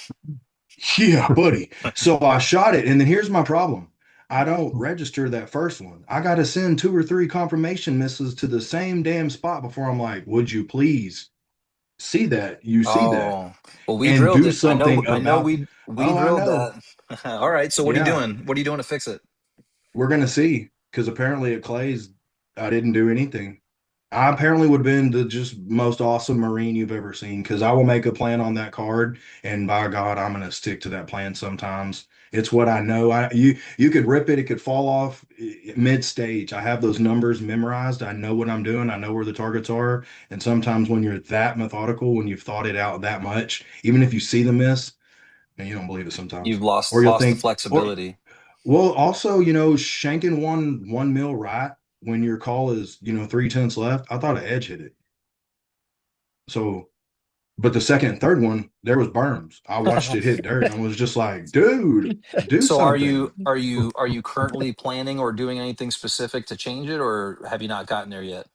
yeah, buddy. So I shot it, and then here's my problem. I don't register that first one. I got to send 2 or 3 confirmation misses to the same damn spot before I'm like, would you please see that? You see that Oh, well, we and drilled do it. I know. something I know. about. We Oh, I drilled know. that. All right. So what are you Yeah, doing? What are you doing to fix it? we're gonna see because apparently at Clay's, I didn't do anything. I apparently would have been the just most awesome Marine you've ever seen because I will make a plan on that card, and by God, I'm gonna stick to that plan sometimes. It's what I know. You could rip it, it could fall off mid stage. I have those numbers memorized. I know what I'm doing. I know where the targets are. And sometimes when you're that methodical, when you've thought it out that much, even if you see the miss, and you don't believe it sometimes, You've lost or you'll lost the think, or flexibility. well, also, shanking one mil right when your call is 3/10 left. I thought an edge hit it. So, but the second and third one, there was berms. I watched it hit dirt and was just like, dude, do So are something. you are you are you currently planning or doing anything specific to change it, or have you not gotten there yet?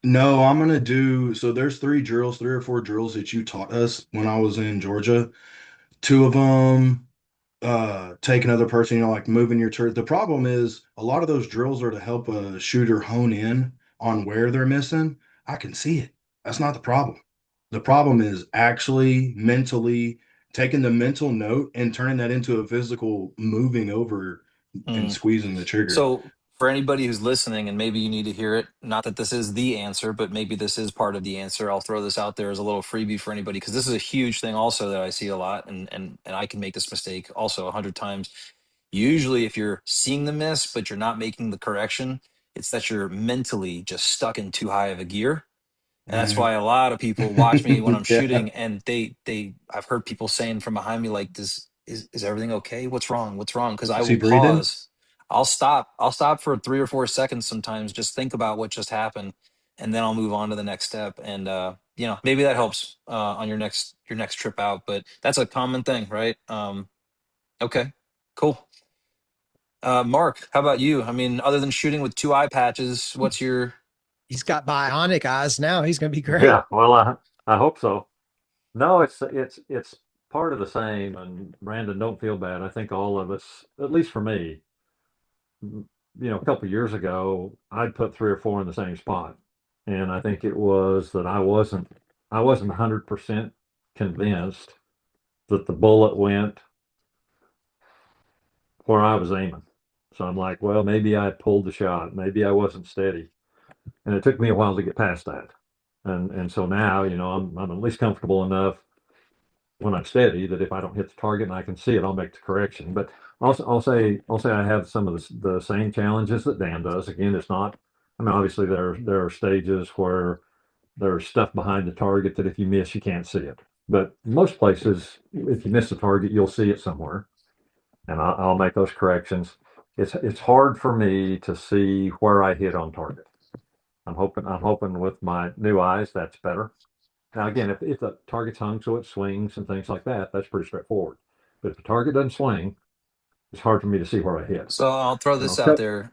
No, I'm gonna do so. There's 3 drills, 3 or 4 drills that you taught us when I was in Georgia. Two of them take another person, like moving your turret. The problem is a lot of those drills are to help a shooter hone in on where they're missing. I can see it. That's not the problem. The problem is actually mentally taking the mental note and turning that into a physical moving over and Mm. squeezing the trigger. So for anybody who's listening, and maybe you need to hear it, not that this is the answer, but maybe this is part of the answer. I'll throw this out there as a little freebie for anybody, because this is a huge thing also that I see a lot, and I can make this mistake also 100 times. Usually, if you're seeing the miss but you're not making the correction, it's that you're mentally just stuck in too high of a gear. And that's Mhm. why a lot of people watch me when I'm Yeah. shooting, and I've heard people saying from behind me, like, "Does is everything okay? What's wrong? What's wrong?" Because I Is he will breathing? pause. I'll stop for 3 or 4 seconds sometimes, just think about what just happened, and then I'll move on to the next step. And maybe that helps on your next trip out. But that's a common thing, right? Okay, cool. Mark, how about you? I mean, other than shooting with two eye patches, what's your he's got bionic eyes now. He's going to be great. Yeah, well, I hope so. No, it's part of the same. And Brandon, don't feel bad. I think all of us, at least for me, a couple of years ago, I'd put 3 or 4 in the same spot, and I think it was that I wasn't 100% convinced that the bullet went where I was aiming. So I'm like, well, maybe I pulled the shot, maybe I wasn't steady, and it took me a while to get past that. And so now, I'm at least comfortable enough when I'm steady that if I don't hit the target and I can see it, I'll make the correction. But I'll say I have some of the same challenges that Dan does. Again, it's not. I mean, obviously there are stages where there's stuff behind the target that if you miss, you can't see it. But most places, if you miss the target, you'll see it somewhere, and I'll make those corrections. It's hard for me to see where I hit on target. I'm hoping with my new eyes that's better. Now, again, if the target's hung so it swings and things like that, that's pretty straightforward. But if the target doesn't swing, it's hard for me to see where I hit. So I'll throw And I'll this out cut. there.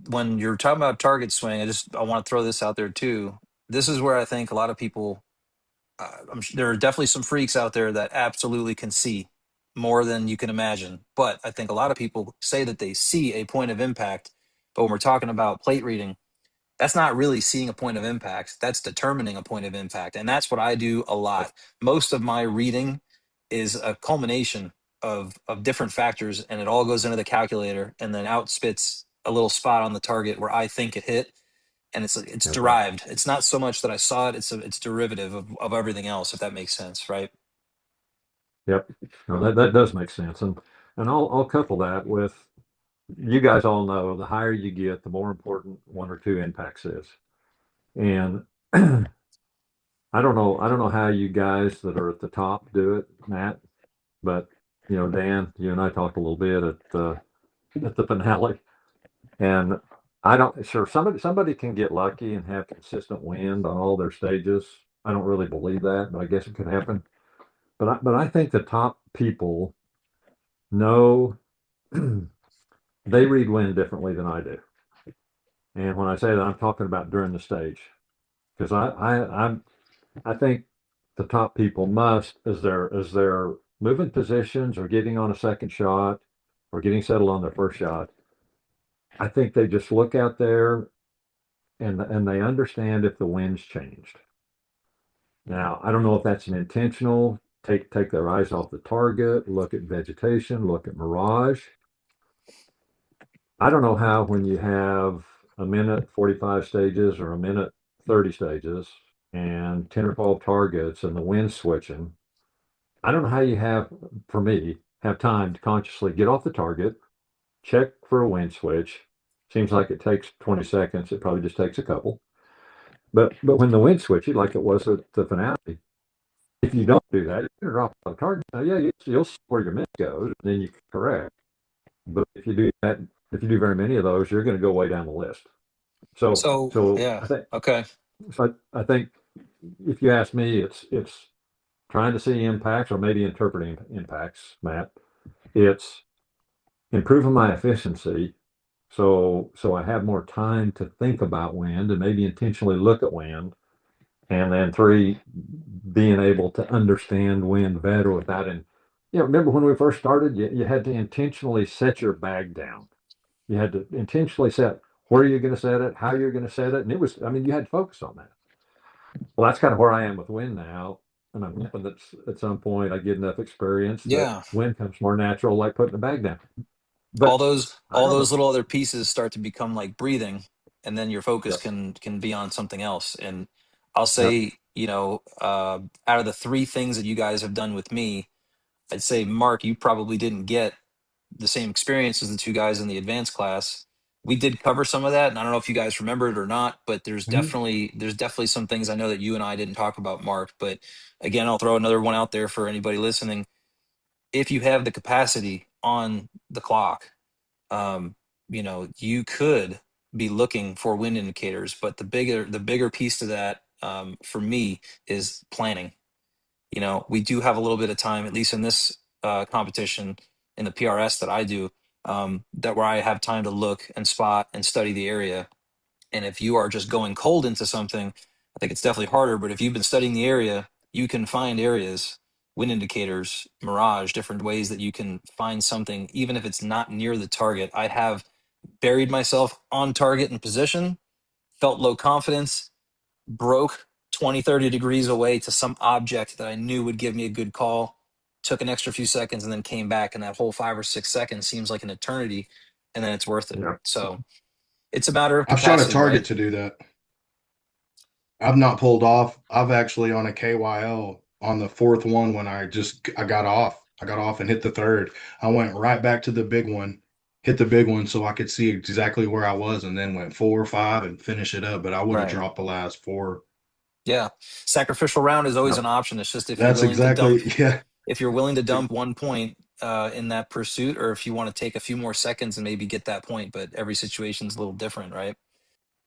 When you're talking about target swing, I want to throw this out there too. This is where I think a lot of people, there are definitely some freaks out there that absolutely can see more than you can imagine. But I think a lot of people say that they see a point of impact. But when we're talking about plate reading, that's not really seeing a point of impact. That's determining a point of impact. And that's what I do a lot. Most of my reading is a culmination of different factors, and it all goes into the calculator and then out spits a little spot on the target where I think it hit. And it's That's right. derived. It's not so much that I saw it, it's derivative of everything else, if that makes sense, right? Yep. No, that does make sense. And I'll couple that with, you guys all know, the higher you get, the more important 1 or 2 impacts is. And I don't know how you guys that are at the top do it, Matt, but Dan, you and I talked a little bit at the finale. And I don't, sure, somebody can get lucky and have consistent wind on all their stages. I don't really believe that, but I guess it could happen. But I think the top people know they read wind differently than I do. And when I say that, I'm talking about during the stage, because I think the top people must, as they're moving positions or getting on a second shot or getting settled on their first shot, I think they just look out there and they understand if the wind's changed. Now, I don't know if that's an intentional take their eyes off the target, look at vegetation, look at mirage. I don't know how, when you have a minute 45 stages or a minute 30 stages and 10 or 12 targets and the wind's switching, I don't know how you have, for me, have time to consciously get off the target, check for a wind switch. Seems like it takes 20 seconds. It probably just takes a couple. But when the wind switches, like it was at the finale, if you don't do that, you're going to drop on the target. Now, yeah, you'll see where your miss goes, and then you can correct. But if you do that, if you do very many of those, you're going to go way down the list. So, So so yeah. I think, Okay. I think if you ask me, it's trying to see impacts or maybe interpreting impacts, Matt. It's improving my efficiency, so I have more time to think about wind and maybe intentionally look at wind. And then 3, being able to understand wind better without. And remember when we first started, you had to intentionally set your bag down. You had to intentionally set where you're going to set it, how you're going to set it, and it was, I mean, you had to focus on that. Well, that's kind of where I am with wind now, and I'm hoping that at some point I get enough experience that Yeah. wind comes more natural, like putting the bag down. all But those I all don't those know. little other pieces start to become like breathing, and then your focus Yep. can be on something else. And I'll Yep. say, out of the three things that you guys have done with me, I'd say, Mark, you probably didn't get the same experience as the two guys in the advanced class. We did cover some of that, and I don't know if you guys remember it or not, but Mhm. there's definitely some things I know that you and I didn't talk about, Mark. But again, I'll throw another one out there for anybody listening. If you have the capacity on the clock, you could be looking for wind indicators, but the bigger piece to that, for me, is planning. We do have a little bit of time, at least in this competition in the PRS that I do, that where I have time to look and spot and study the area. And if you are just going cold into something, I think it's definitely harder. But if you've been studying the area, you can find areas, wind indicators, mirage, different ways that you can find something, even if it's not near the target. I have buried myself on target and position, felt low confidence, broke 20, 30 degrees away to some object that I knew would give me a good call, took an extra few seconds, and then came back. And that whole 5 or 6 seconds seems like an eternity, and then it's worth it. Yeah. So it's a matter of I've shot a capacity, target right? to do that. I've not pulled off. I've actually on a KYL on the fourth one when I got off. I got off and hit the third. I went right back to the big one, hit the big one so I could see exactly where I was, and then went 4 or 5 and finish it up. But I would have Right. dropped the last 4. Yeah. Sacrificial round is always Yep. an option. It's just That's exactly yeah. if you're willing to dump 1 point in that pursuit, or if you want to take a few more seconds and maybe get that point, but every situation is a little different, right?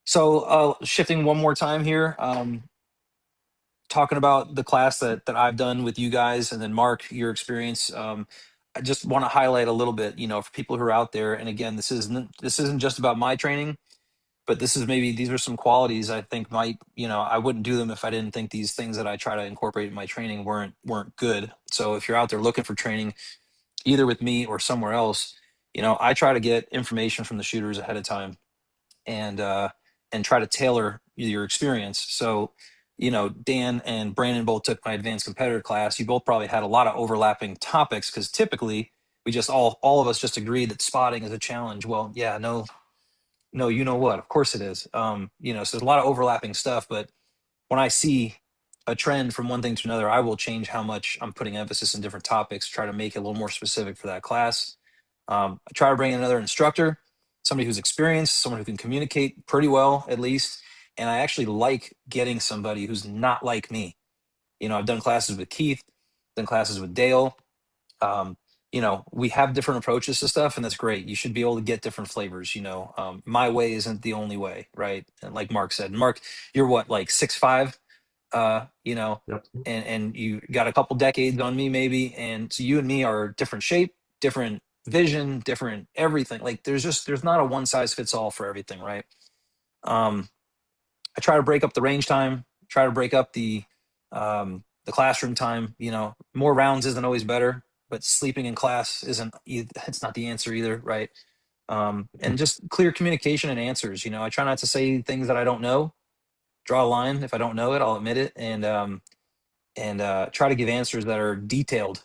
So shifting one more time here, talking about the class that I've done with you guys, and then Mark, your experience. I just want to highlight a little bit, for people who are out there. And again, this isn't just about my training, but these are some qualities I think might, I wouldn't do them if I didn't think these things that I try to incorporate in my training weren't good. So if you're out there looking for training, either with me or somewhere else, I try to get information from the shooters ahead of time, and try to tailor your experience. So, Dan and Brandon both took my advanced competitor class. You both probably had a lot of overlapping topics, because typically we just all of us just agreed that spotting is a challenge. Well, yeah, no, no, you know what? Of course it is. So there's a lot of overlapping stuff, but when I see a trend from one thing to another, I will change how much I'm putting emphasis in different topics, try to make it a little more specific for that class. I try to bring in another instructor, somebody who's experienced, someone who can communicate pretty well, at least. And I actually like getting somebody who's not like me. I've done classes with Keith, done classes with Dale. Um, we have different approaches to stuff, and that's great. You should be able to get different flavors. My way isn't the only way, right? And like Mark said, Mark, you're what, like 6'5", uh, you know, Yep. and you got a couple decades on me maybe, and so you and me are different shape, different vision, different everything. Like there's not a one size fits all for everything, right? Um, I try to break up the range time, try to break up the classroom time. More rounds isn't always better, but sleeping in class it's not the answer either, right? And just clear communication and answers. I try not to say things that I don't know. Draw a line. If I don't know it, I'll admit it, and try to give answers that are detailed.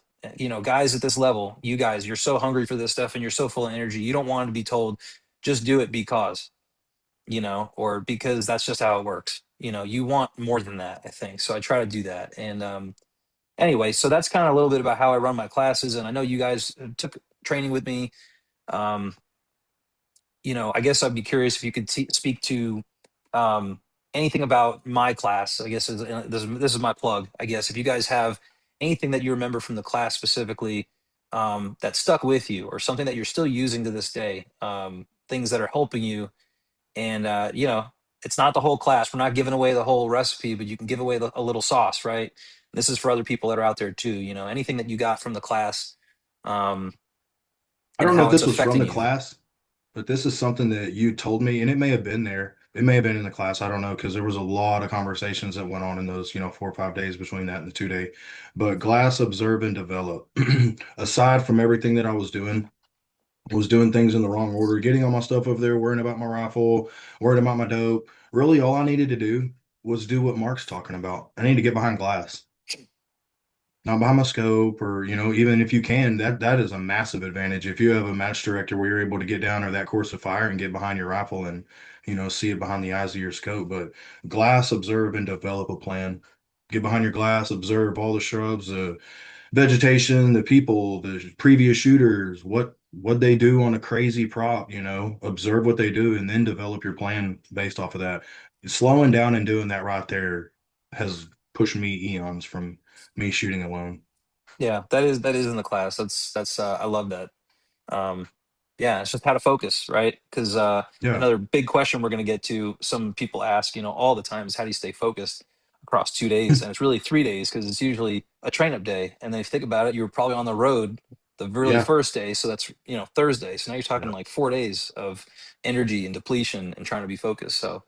Guys at this level, you guys, you're so hungry for this stuff and you're so full of energy. You don't want to be told, just do it because, or because that's just how it works. You want more than that, I think. So I try to do that. And anyway, so that's kind of a little bit about how I run my classes. And I know you guys took training with me. Um, I guess I'd be curious if you could speak to um, anything about my class. I guess this is my plug. I guess if you guys have anything that you remember from the class specifically, that stuck with you, or something that you're still using to this day, things that are helping you. And it's not the whole class. We're not giving away the whole recipe, but you can give away a little sauce, right? This is for other people that are out there too. Anything that you got from the class, um, I and don't know how if it's this was from affecting the you. class, but this is something that you told me, and it may have been there. It may have been in the class. I don't know because there was a lot of conversations that went on in those, 4 or 5 days between that and the 2 day. But glass, observe, and develop. Aside from everything that I was doing things in the wrong order, getting all my stuff over there, worrying about my rifle, worrying about my dope. Really, all I needed to do was do what Mark's talking about. I need to get behind glass, not behind my scope, or even if you can, that is a massive advantage. If you have a match director where you're able to get down or that course of fire and get behind your rifle and see it behind the eyes of your scope. But glass, observe, and develop a plan. Get behind your glass, observe all the shrubs, vegetation, the people, the previous shooters, what they do on a crazy prop, observe what they do and then develop your plan based off of that. Slowing down and doing that right there has pushed me eons from me shooting alone. Yeah, that is in the class. That's I love that. Um, yeah, it's just how to focus, right? Because Yeah. another big question we're going to get to, some people ask, all the time, is how do you stay focused across 2 days? And it's really 3 days, because it's usually a train up day. And then if you think about it, you were probably on the road the really Yeah. first day, so that's Thursday. So now you're talking Yep. like 4 days of energy and depletion and trying to be focused. So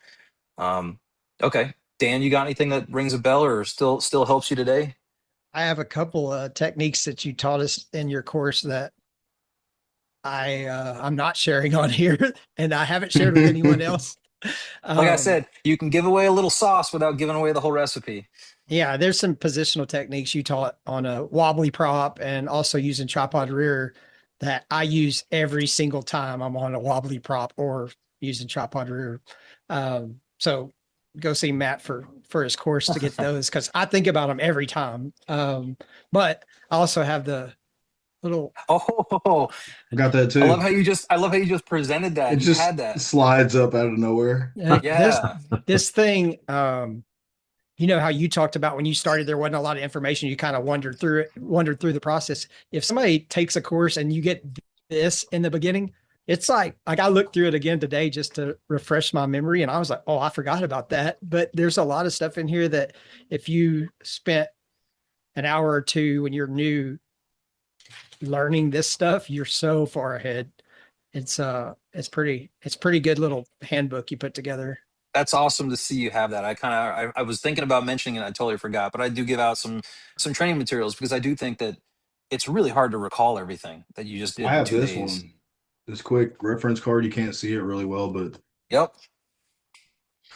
um, okay, Dan, you got anything that rings a bell or still helps you today? I have a couple of techniques that you taught us in your course that I'm not sharing on here, and I haven't shared with anyone else. Like I Um, said, you can give away a little sauce without giving away the whole recipe. yeah, there's some positional techniques you taught on a wobbly prop and also using tripod rear that I use every single time I'm on a wobbly prop or using tripod rear. So go see Matt for his course to get those because I think about them every time. But I also have the little Oh, Got that I love too. how I love how you just presented that It and had just that. slides up out of nowhere. this Yeah. this thing. You know how you talked about when you started, there wasn't a lot of information. You kind of wondered through the process. If somebody takes a course and you get this in the beginning, it's like I looked through it again today just to refresh my memory, and I was like, oh, I forgot about that. But there's a lot of stuff in here that if you spent an hour or two when you're new learning this stuff, you're so far ahead. It's pretty good little handbook you put together. That's awesome to see you have that. I was thinking about mentioning it, I totally forgot, but I do give out some training materials because I do think that it's really hard to recall everything that you just I did in have 2 days. this quick reference card. You can't see it really well, but Yep.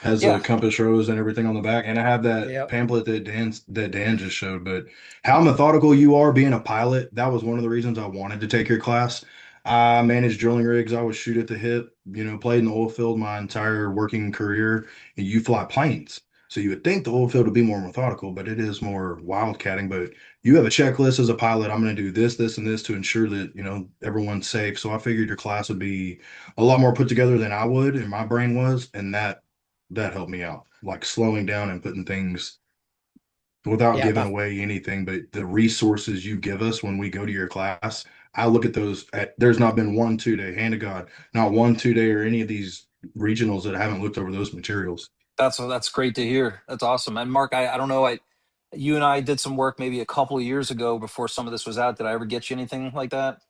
has a Yeah. compass rose and everything on the back. And I have that Yep. pamphlet that Dan just showed. But how methodical you are being a pilot, that was one of the reasons I wanted to take your class. I managed drilling rigs. I was shoot at the hip, played in the oil field my entire working career. And you fly planes. So you would think the oil field would be more methodical, but it is more wildcatting. But you have a checklist as a pilot. I'm going to do this, this, and this to ensure that, everyone's safe. So I figured your class would be a lot more put together than I would, and my brain was. And that helped me out, like slowing down and putting things without Yeah. giving away anything, but the resources you give us when we go to your class, I look at those there's not been 1 2 day, hand to God, not 1 2 day or any of these regionals that I haven't looked over those materials. That's great to hear. That's awesome. And Mark, I don't know, you and I did some work maybe a couple of years ago before some of this was out. Did I ever get you anything like that?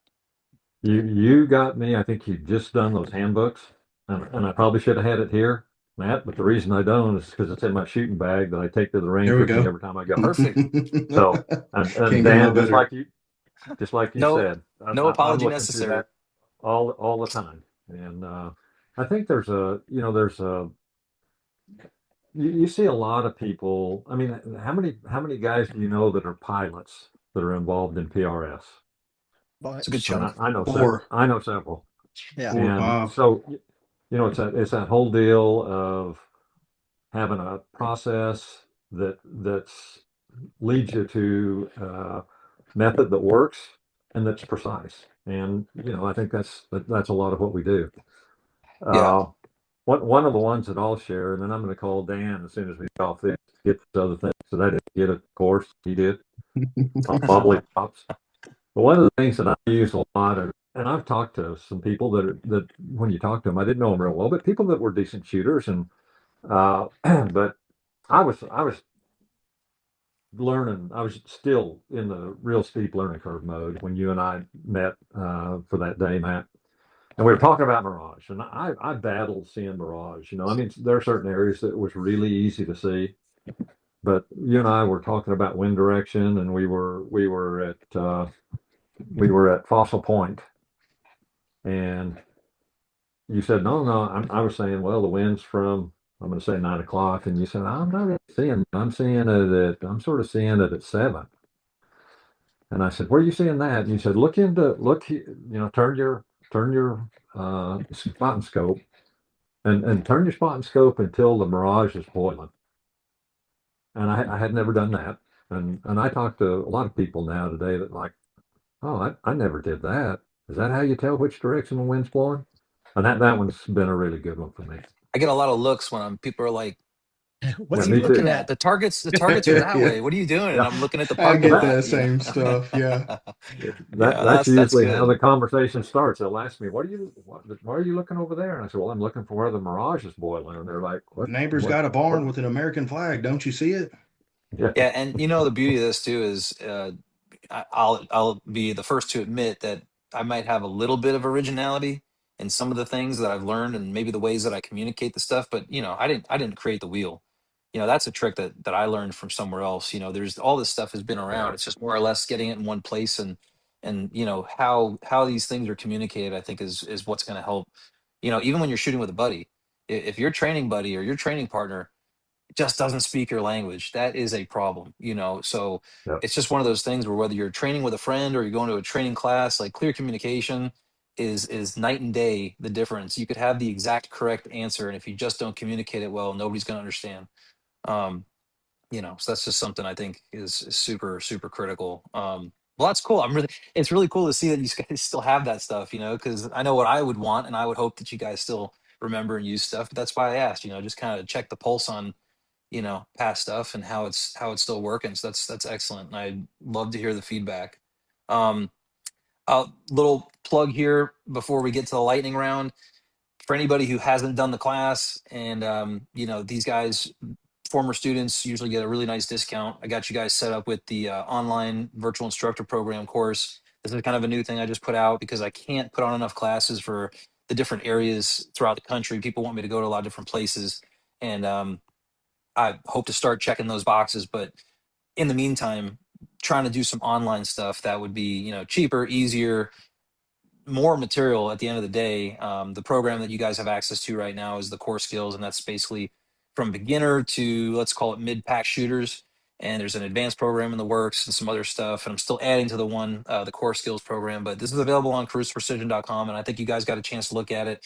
You got me. I think you've just done those handbooks, and I probably should have had it here, Matt. But the reason I don't is because it's in my shooting bag that I take to the range There we with me go. every time I go. Perfect. So, and Can't get no Dan, better. just like you No, said, no I'm apology looking through necessary. that all the time, and I think there's a you see a lot of people. I mean, how many guys do you know that are pilots that are involved in PRS? It's a good Bunch. And chunk. Four, I know several. Yeah. And five. so, it's that whole deal of having a process that's leads you to method that works and that's precise. And I think that's a lot of what we do. Yeah. Uh, one of the ones that I'll share, and then I'm going to call Dan as soon as we get off this, get to other things that I didn't get. Of course, he did. Bubbly pops. But one of the things that I use a lot, and I've talked to some people that when you talk to them, I didn't know them real well, but people that were decent shooters, and but I was learning. I was still in the real steep learning curve mode when you and I met for that day, Matt. And we were talking about Mirage, and I battled seeing Mirage. I mean, there are certain areas that it was really easy to see, but you and I were talking about wind direction, and we were at Fossil Point, and you said, no, no. I was saying, well, the wind's from, I'm going to say 9 o'clock. And you said, I'm not really seeing, I'm sort of seeing it at 7. And I said, where are you seeing that? And you said, look, turn your spot and scope and turn your spot and scope until the mirage is boiling. And I had never done that. And I talked to a lot of people now today that like, oh, I never did that. Is that how you tell which direction the wind's blowing? And that one's been a really good one for me. I get a lot of looks when people are like, "What What's are Yeah, you he me looking looking too. at? at? The targets are that Yeah, way. What are you doing?" And Yeah. I'm looking at the I parking get That, that lot. same stuff. Yeah. Yeah, that's that's usually how good. the conversation starts. They'll ask me, why are you looking over there? And I said, well, I'm looking for where the mirage is boiling. And they're like, Neighbor's got a what? barn with an American flag. Don't you see it? Yeah. Yeah, and the beauty of this too is I'll be the first to admit that I might have a little bit of originality in some of the things that I've learned and maybe the ways that I communicate the stuff, but I didn't create the wheel. That's a trick that I learned from somewhere else. There's all this stuff has been around. It's just more or less getting it in one place and and how these things are communicated, I think is what's going to help. Even when you're shooting with a buddy, if your training buddy or your training partner just doesn't speak your language, that is a problem. So Yeah. it's just one of those things where whether you're training with a friend or you're going to a training class, like clear communication is night and day the difference. You could have the exact correct answer, and if you just don't communicate it well, nobody's going to understand. Um, so that's just something I think is super, super critical. Well, that's cool. It's really cool to see that you guys still have that stuff, because I know what I would want, and I would hope that you guys still remember and use stuff. But that's why I asked, just kind of check the pulse on, past stuff and how it's still working. So that's excellent. And I'd love to hear the feedback. Um, a little plug here before we get to the lightning round for anybody who hasn't done the class, and these guys, former students, usually get a really nice discount. I got you guys set up with the online virtual instructor program course. This is kind of a new thing I just put out because I can't put on enough classes for the different areas throughout the country. People want me to go to a lot of different places, and I hope to start checking those boxes. But in the meantime, trying to do some online stuff that would be cheaper, easier, more material at the end of the day. The program that you guys have access to right now is the core skills, and that's basically from beginner to, let's call it, mid-pack shooters. And there's an advanced program in the works and some other stuff. And I'm still adding to the core skills program, but this is available on carusoprecision.com. And I think you guys got a chance to look at it.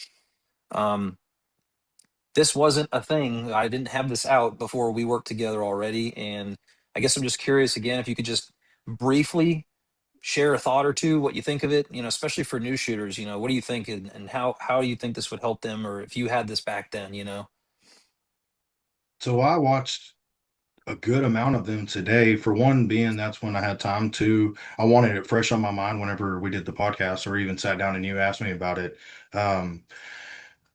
This wasn't a thing. I didn't have this out before we worked together already. And I guess I'm just curious again, if you could just briefly share a thought or two, what you think of it, especially for new shooters. What do you think, and how do you think this would help them, or if you had this back then? So I watched a good amount of them today. For one, being that's when I had time to, I wanted it fresh on my mind whenever we did the podcast or even sat down and you asked me about it.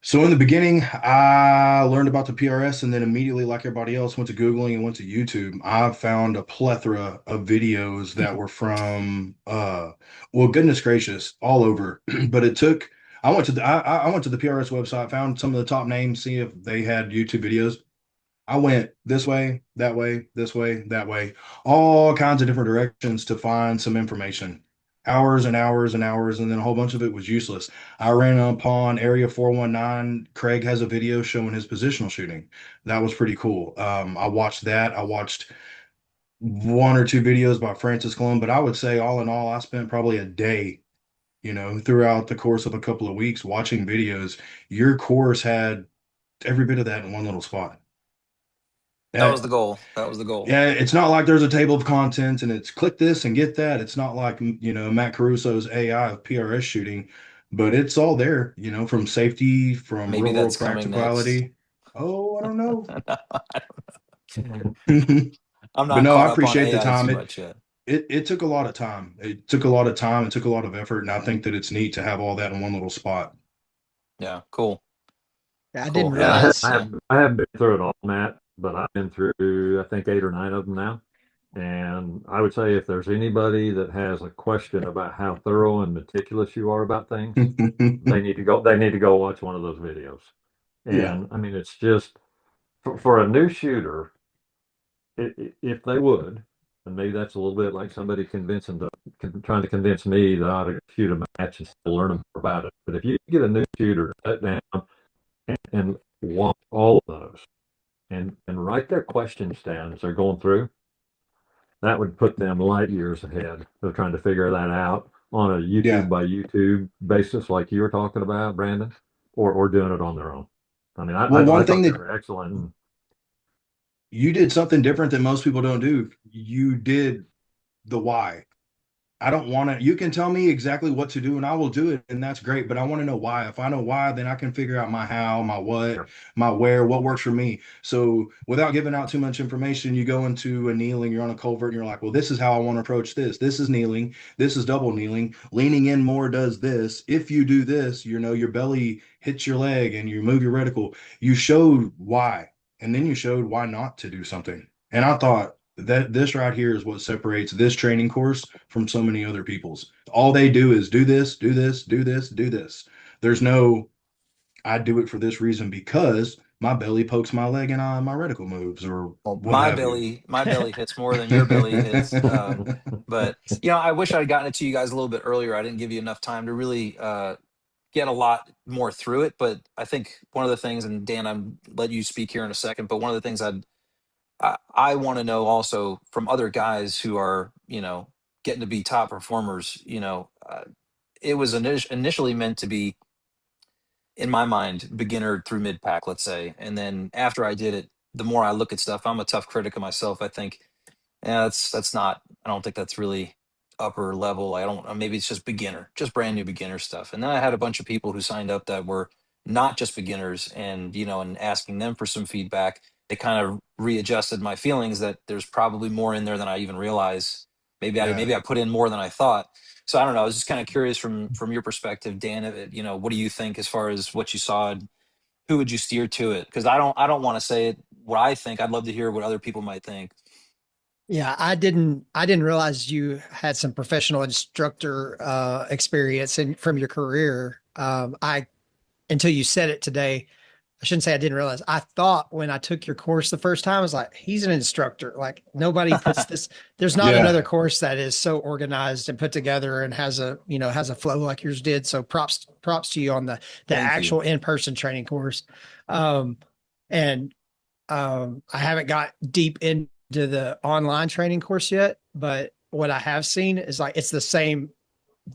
So in the beginning, I learned about the PRS and then immediately, like everybody else, went to Googling and went to YouTube. I found a plethora of videos that were from, well, goodness gracious, all over. But it took, I went to the PRS website, found some of the top names, see if they had YouTube videos. I went this way, that way, this way, that way, all kinds of different directions to find some information. Hours and hours and hours, and then a whole bunch of it was useless. I ran upon Area 419. Craig has a video showing his positional shooting. That was pretty cool. I watched that. I watched one or two videos by Francis Clone, but I would say all in all, I spent probably a day, throughout the course of a couple of weeks watching videos. Your course had every bit of that in one little spot. That was the goal. That was the goal. Yeah, it's not like there's a table of contents and it's click this and get that. It's not like, Matt Caruso's AI of PRS shooting, but it's all there, from safety, from Maybe real world that's coming next. practicality. Oh, I don't know. I'm But not no, I caught up on appreciate the AI too time. much yet. It took a lot of time. It took a lot of time. It took a lot of effort. And I think that it's neat to have all that in one little spot. Yeah, cool. I Cool. didn't Yeah, realize. I haven't been through it all, Matt, but I've been through, I think, 8 or 9 of them now. And I would say if there's anybody that has a question about how thorough and meticulous you are about things, they need to go watch one of those videos. Yeah. And I mean, it's just for a new shooter, if they would, and maybe that's a little bit like somebody trying to convince me that I ought to shoot a match and still learn more about it. But if you get a new shooter to sit down and watch all of those and write their questions down as they're going through, that would put them light years ahead of trying to figure that out on a Yeah. YouTube by YouTube basis, like you were talking about, Brandon, or doing it on their own. I mean, Well, I one thing thought they that were excellent. you did something different than most people don't do. You did the why. I don't want to, you can tell me exactly what to do and I will do it. And that's great. But I want to know why. If I know why, then I can figure out my how, my what, Yeah. my where, what works for me. So without giving out too much information, you go into a kneeling, you're on a culvert and you're like, well, this is how I want to approach this. This is kneeling. This is double kneeling. Leaning in more does this. If you do this, your belly hits your leg and you move your reticle. You showed why. And then you showed why not to do something. And I thought, that this right here is what separates this training course from so many other people's. All they do is do this, do this, do this, do this. There's no, I do it for this reason because my belly pokes my leg in my reticle moves or Well, what have you. my belly hits more than your belly hits. But I wish I'd gotten it to you guys a little bit earlier. I didn't give you enough time to really get a lot more through it. But I think one of the things, and Dan, I'm let you speak here in a second. But one of the things I want to know also from other guys who are getting to be top performers. It was initially meant to be, in my mind, beginner through mid pack, let's say. And then after I did it, the more I look at stuff, I'm a tough critic of myself. I think, yeah, that's not, I don't think that's really upper level. I don't, maybe it's just beginner, just brand new beginner stuff. And then I had a bunch of people who signed up that were not just beginners, and, and asking them for some feedback, it kind of readjusted my feelings that there's probably more in there than I even realize. Yeah. Maybe I put in more than I thought. So I don't know. I was just kind of curious from your perspective, Dan. What do you think as far as what you saw? And who would you steer to it? Because I don't want to say it what I think. I'd love to hear what other people might think. Yeah, I didn't realize you had some professional instructor experience from your career. I Until you said it today, I shouldn't say I didn't realize. I thought when I took your course the first time, I was like, he's an instructor. Like nobody puts this, there's not Yeah. another course that is so organized and put together and has a flow like yours did. So props to you on the Thank you. actual in-person training course. Um, and I haven't got deep into the online training course yet, but what I have seen is like it's the same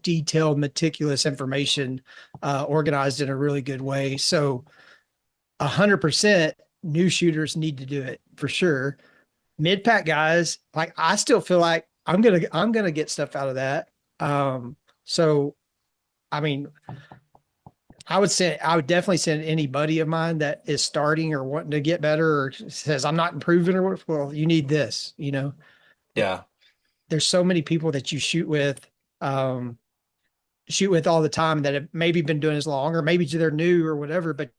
detailed, meticulous information organized in a really good way. So 100% new shooters need to do it for sure. Mid pack guys, like I still feel like I'm gonna get stuff out of that. So I mean, I would definitely send any buddy of mine that is starting or wanting to get better or says I'm not improving or what, well, you need this, Yeah. there's so many people that you um, shoot with all the time that have maybe been doing this long, or maybe they're new or whatever, but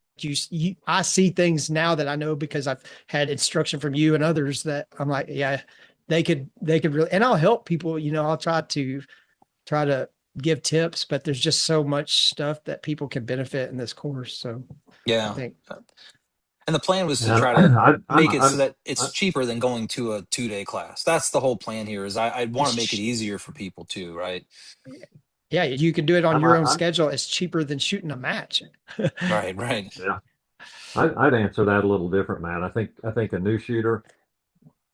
I see things now that I know because I've had instruction from you and others that I'm like, yeah, they could really, and I'll help people, I'll try to give tips, but there's just so much stuff that people can benefit in this course. So I Yeah. think, And the plan was to And try to make it so I'm that it's cheaper than going to a 2 day class. That's the whole plan here. Is I want to make it it's, easier for people too, right? yeah, you can do it on I'm, your own I'm schedule. It's cheaper than shooting a match. Right, right. yeah. I'd answer that a little different, Matt. I think a new shooter,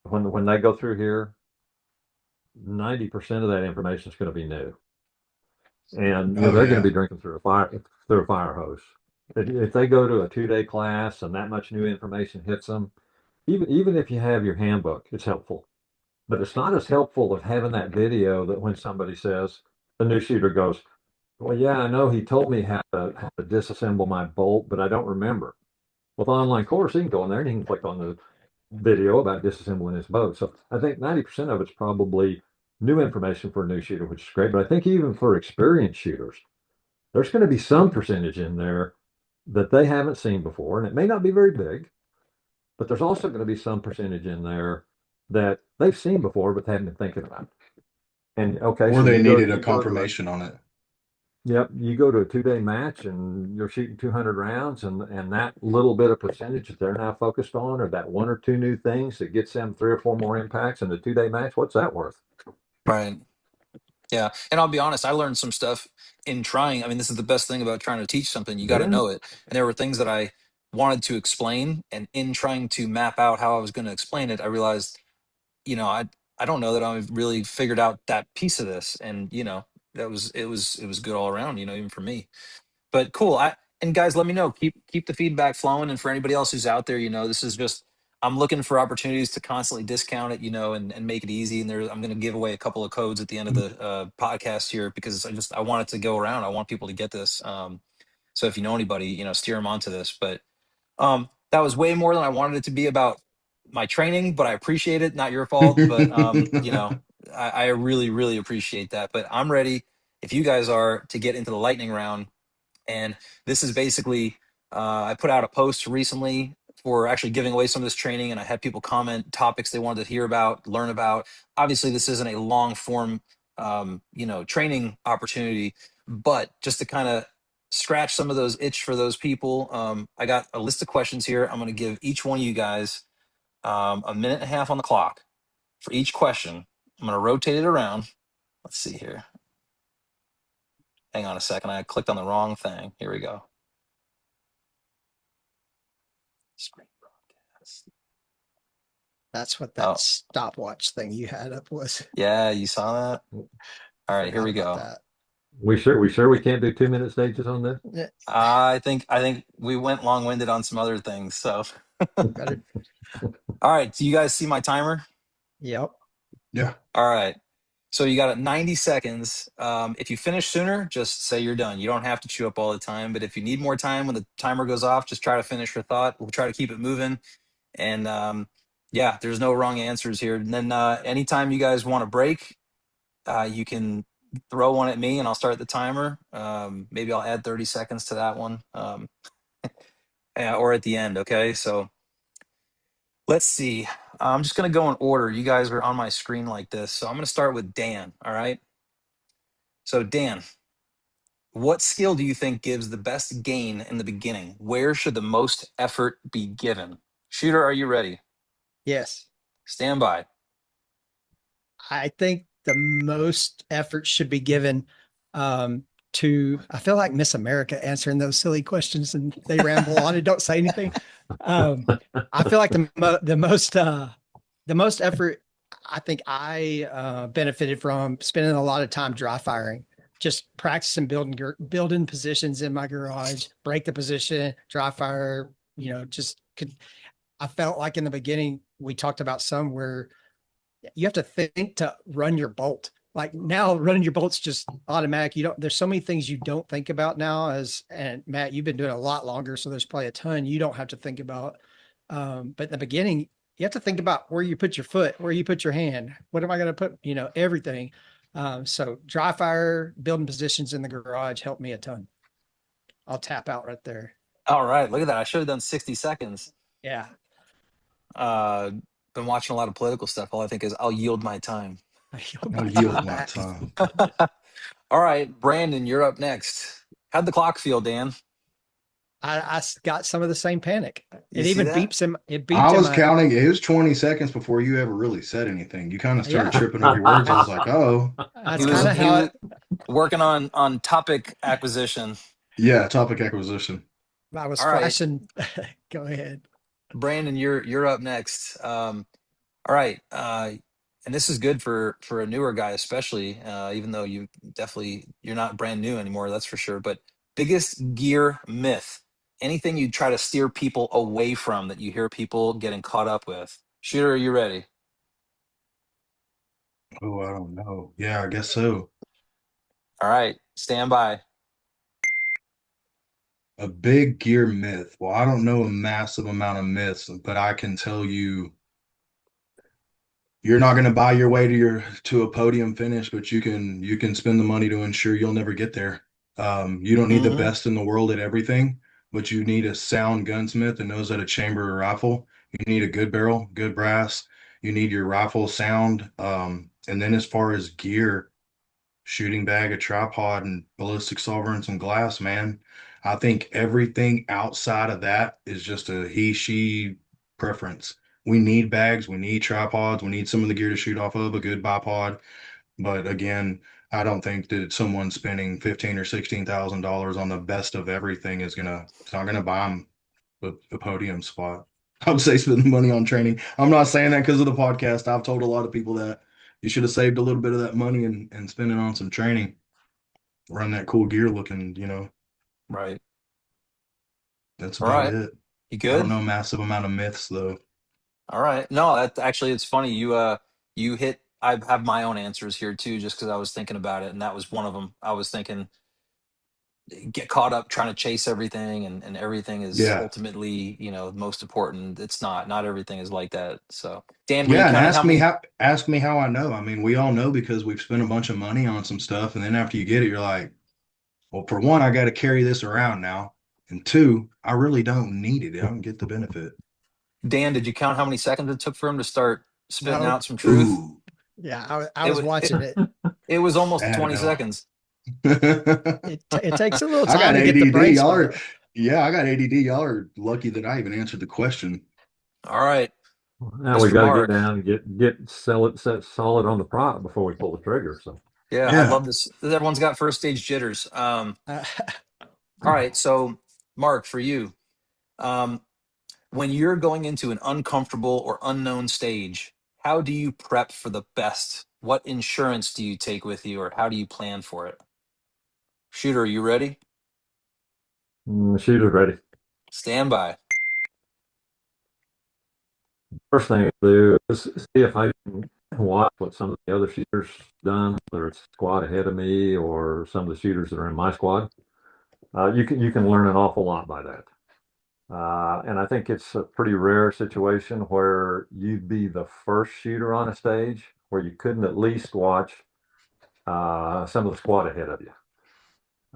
when they go through here, 90% of that information is going to be new, and Oh they're going to yeah. be drinking through a fire hose. If they go to a 2 day class and that much new information hits them, even if you have your handbook, it's helpful. But it's not as helpful as having that video that when somebody says, the new shooter goes, well, yeah, I know he told me how to disassemble my bolt, but I don't remember. With an online course, he can go in there and he can click on the video about disassembling his boat. So I think 90% of it's probably new information for a new shooter, which is great. But I think even for experienced shooters, there's going to be some percentage in there that they haven't seen before. And it may not be very big, but there's also going to be some percentage in there that they've seen before, but they haven't been thinking about. And okay, Or so they you go needed a you go to a confirmation on it. Yep, you go to a 2 day match and you're shooting 200 rounds, and that little bit of percentage that they're now focused on, or that one or two new things that gets them three or four more impacts in the 2 day match. What's that worth? Right. Yeah. And I'll be honest, I learned some stuff in trying. I mean, this is the best thing about trying to teach something. You got to Yeah. know it. And there were things that I wanted to explain. And in trying to map out how I was going to explain it, I realized, I don't know that I've really figured out that piece of this. And, it was good all around, even for me. But cool. And guys, let me know. Keep the feedback flowing. And for anybody else who's out there, this is just I'm looking for opportunities to constantly discount it, and make it easy. And I'm going to give away a couple of codes at the end of the podcast here because I want it to go around. I want people to get this. So if you know anybody, steer them onto this. But that was way more than I wanted it to be about my training, but I appreciate it. Not your fault, but I really, really appreciate that. But I'm ready if you guys are to get into the lightning round. And this is basically, I put out a post recently for actually giving away some of this training, and I had people comment topics they wanted to hear about, learn about. Obviously, this isn't a long form, training opportunity, but just to kind of scratch some of those itch for those people. I got a list of questions here. I'm going to give each one of you guys a minute and a half on the clock for each question. I'm going to rotate it around. Let's see here. Hang on a second. I clicked on the wrong thing. Here we go. Screen broadcast. That's what that stopwatch thing you had up was. Yeah, you saw that? All right, here we go. We sure we can't do 2-minute stages on this? Yeah. I think we went long-winded on some other things. So, Better. all right. Do you guys see my timer? Yep. Yeah. All right. So you got 90 seconds. If you finish sooner, just say you're done. You don't have to chew up all the time. But if you need more time when the timer goes off, just try to finish your thought. We'll try to keep it moving. And yeah, there's no wrong answers here. And then anytime you guys want to break, you can throw one at me and I'll start the timer. Maybe I'll add 30 seconds to that one. Or at the end. Okay. So let's see. I'm just going to go in order. You guys are on my screen like this. So I'm going to start with Dan. All right. So Dan, what skill do you think gives the best gain in the beginning? Where should the most effort be given? Shooter, are you ready? Yes. Stand by. I think the most effort should be given to, I feel like Miss America answering those silly questions and they ramble on and don't say anything. I feel like the most effort I think I benefited from spending a lot of time dry firing, just practicing building positions in my garage, break the position, dry fire, I felt like in the beginning, we talked about some where you have to think to run your bolt. Like now running your bolt's just automatic. There's so many things you don't think about now and Matt, you've been doing a lot longer. So there's probably a ton you don't have to think about. But in the beginning, you have to think about where you put your foot, where you put your hand. What am I going to put, everything. So dry fire, building positions in the garage helped me a ton. I'll tap out right there. All right. Look at that. I should have done 60 seconds. Yeah. Been watching a lot of political stuff. All I think is I'll yield my time. I'll yield my time. All right, Brandon, you're up next. How'd the clock feel, Dan? I got some of the same panic. You It see even that? beeps him. It beeps. I was counting. It was 20 seconds before you ever really said anything. You kind of started tripping over your words. I was like, oh. That's kind of how working on topic acquisition. Yeah, topic acquisition. I was All right. flashing. Go ahead. Brandon, you're up next. All right. And this is good for a newer guy, especially, even though you're not brand new anymore, that's for sure. But biggest gear myth, anything you try to steer people away from that you hear people getting caught up with. Shooter, are you ready? Oh, I don't know. Yeah, I guess so. All right, stand by. A big gear myth. Well, I don't know a massive amount of myths, but I can tell you you're not going to buy your way to a podium finish, but you can spend the money to ensure you'll never get there. You don't need the best in the world at everything, but you need a sound gunsmith that knows how to chamber a rifle. You need a good barrel, good brass. You need your rifle sound. And then as far as gear, shooting bag, a tripod, and ballistic solver and some glass, man. I think everything outside of that is just a she preference. We need bags, we need tripods, we need some of the gear to shoot off of, a good bipod. But again, I don't think that someone spending $15,000 or $16,000 on the best of everything it's not gonna buy them a podium spot. I would say spend the money on training. I'm not saying that because of the podcast. I've told a lot of people that you should have saved a little bit of that money and spend it on some training. Run that cool gear looking, Right. That's All about right. it. You I good? don't know a massive amount of myths though. All right. No, that actually, it's funny. You hit. I have my own answers here too, just because I was thinking about it, and that was one of them. I was thinking, get caught up trying to chase everything, and everything is ultimately, most important. It's not. Not everything is like that. So, Dan, Yeah, and ask me how I know. I mean, we all know because we've spent a bunch of money on some stuff, and then after you get it, you're like, well, for one, I got to carry this around now, and two, I really don't need it. I don't get the benefit. Dan, did you count how many seconds it took for him to start spitting No. out some truth? Ooh. Yeah, I was watching it. It was almost I had to 20 go. seconds. It takes a little I time got to get the ADD. brain Y'all are, spiral. yeah, I got ADD. Y'all are lucky that I even answered the question. All right, Now we Mr. got to get Mark. down and get sell it set solid on the prop before we pull the trigger. So Yeah, I Yeah. love this. Everyone's got first stage jitters. Uh, All right, so Mark, for you, um, when you're going into an uncomfortable or unknown stage, how do you prep for the best? What insurance do you take with you, or how do you plan for it? Shooter, are you ready? the shooter's ready. Stand by. First thing I do is see if I can watch what some of the other shooters done, whether it's a squad ahead of me or some of the shooters that are in my squad. You can learn an awful lot by that. And I think it's a pretty rare situation where you'd be the first shooter on a stage where you couldn't at least watch some of the squad ahead of you.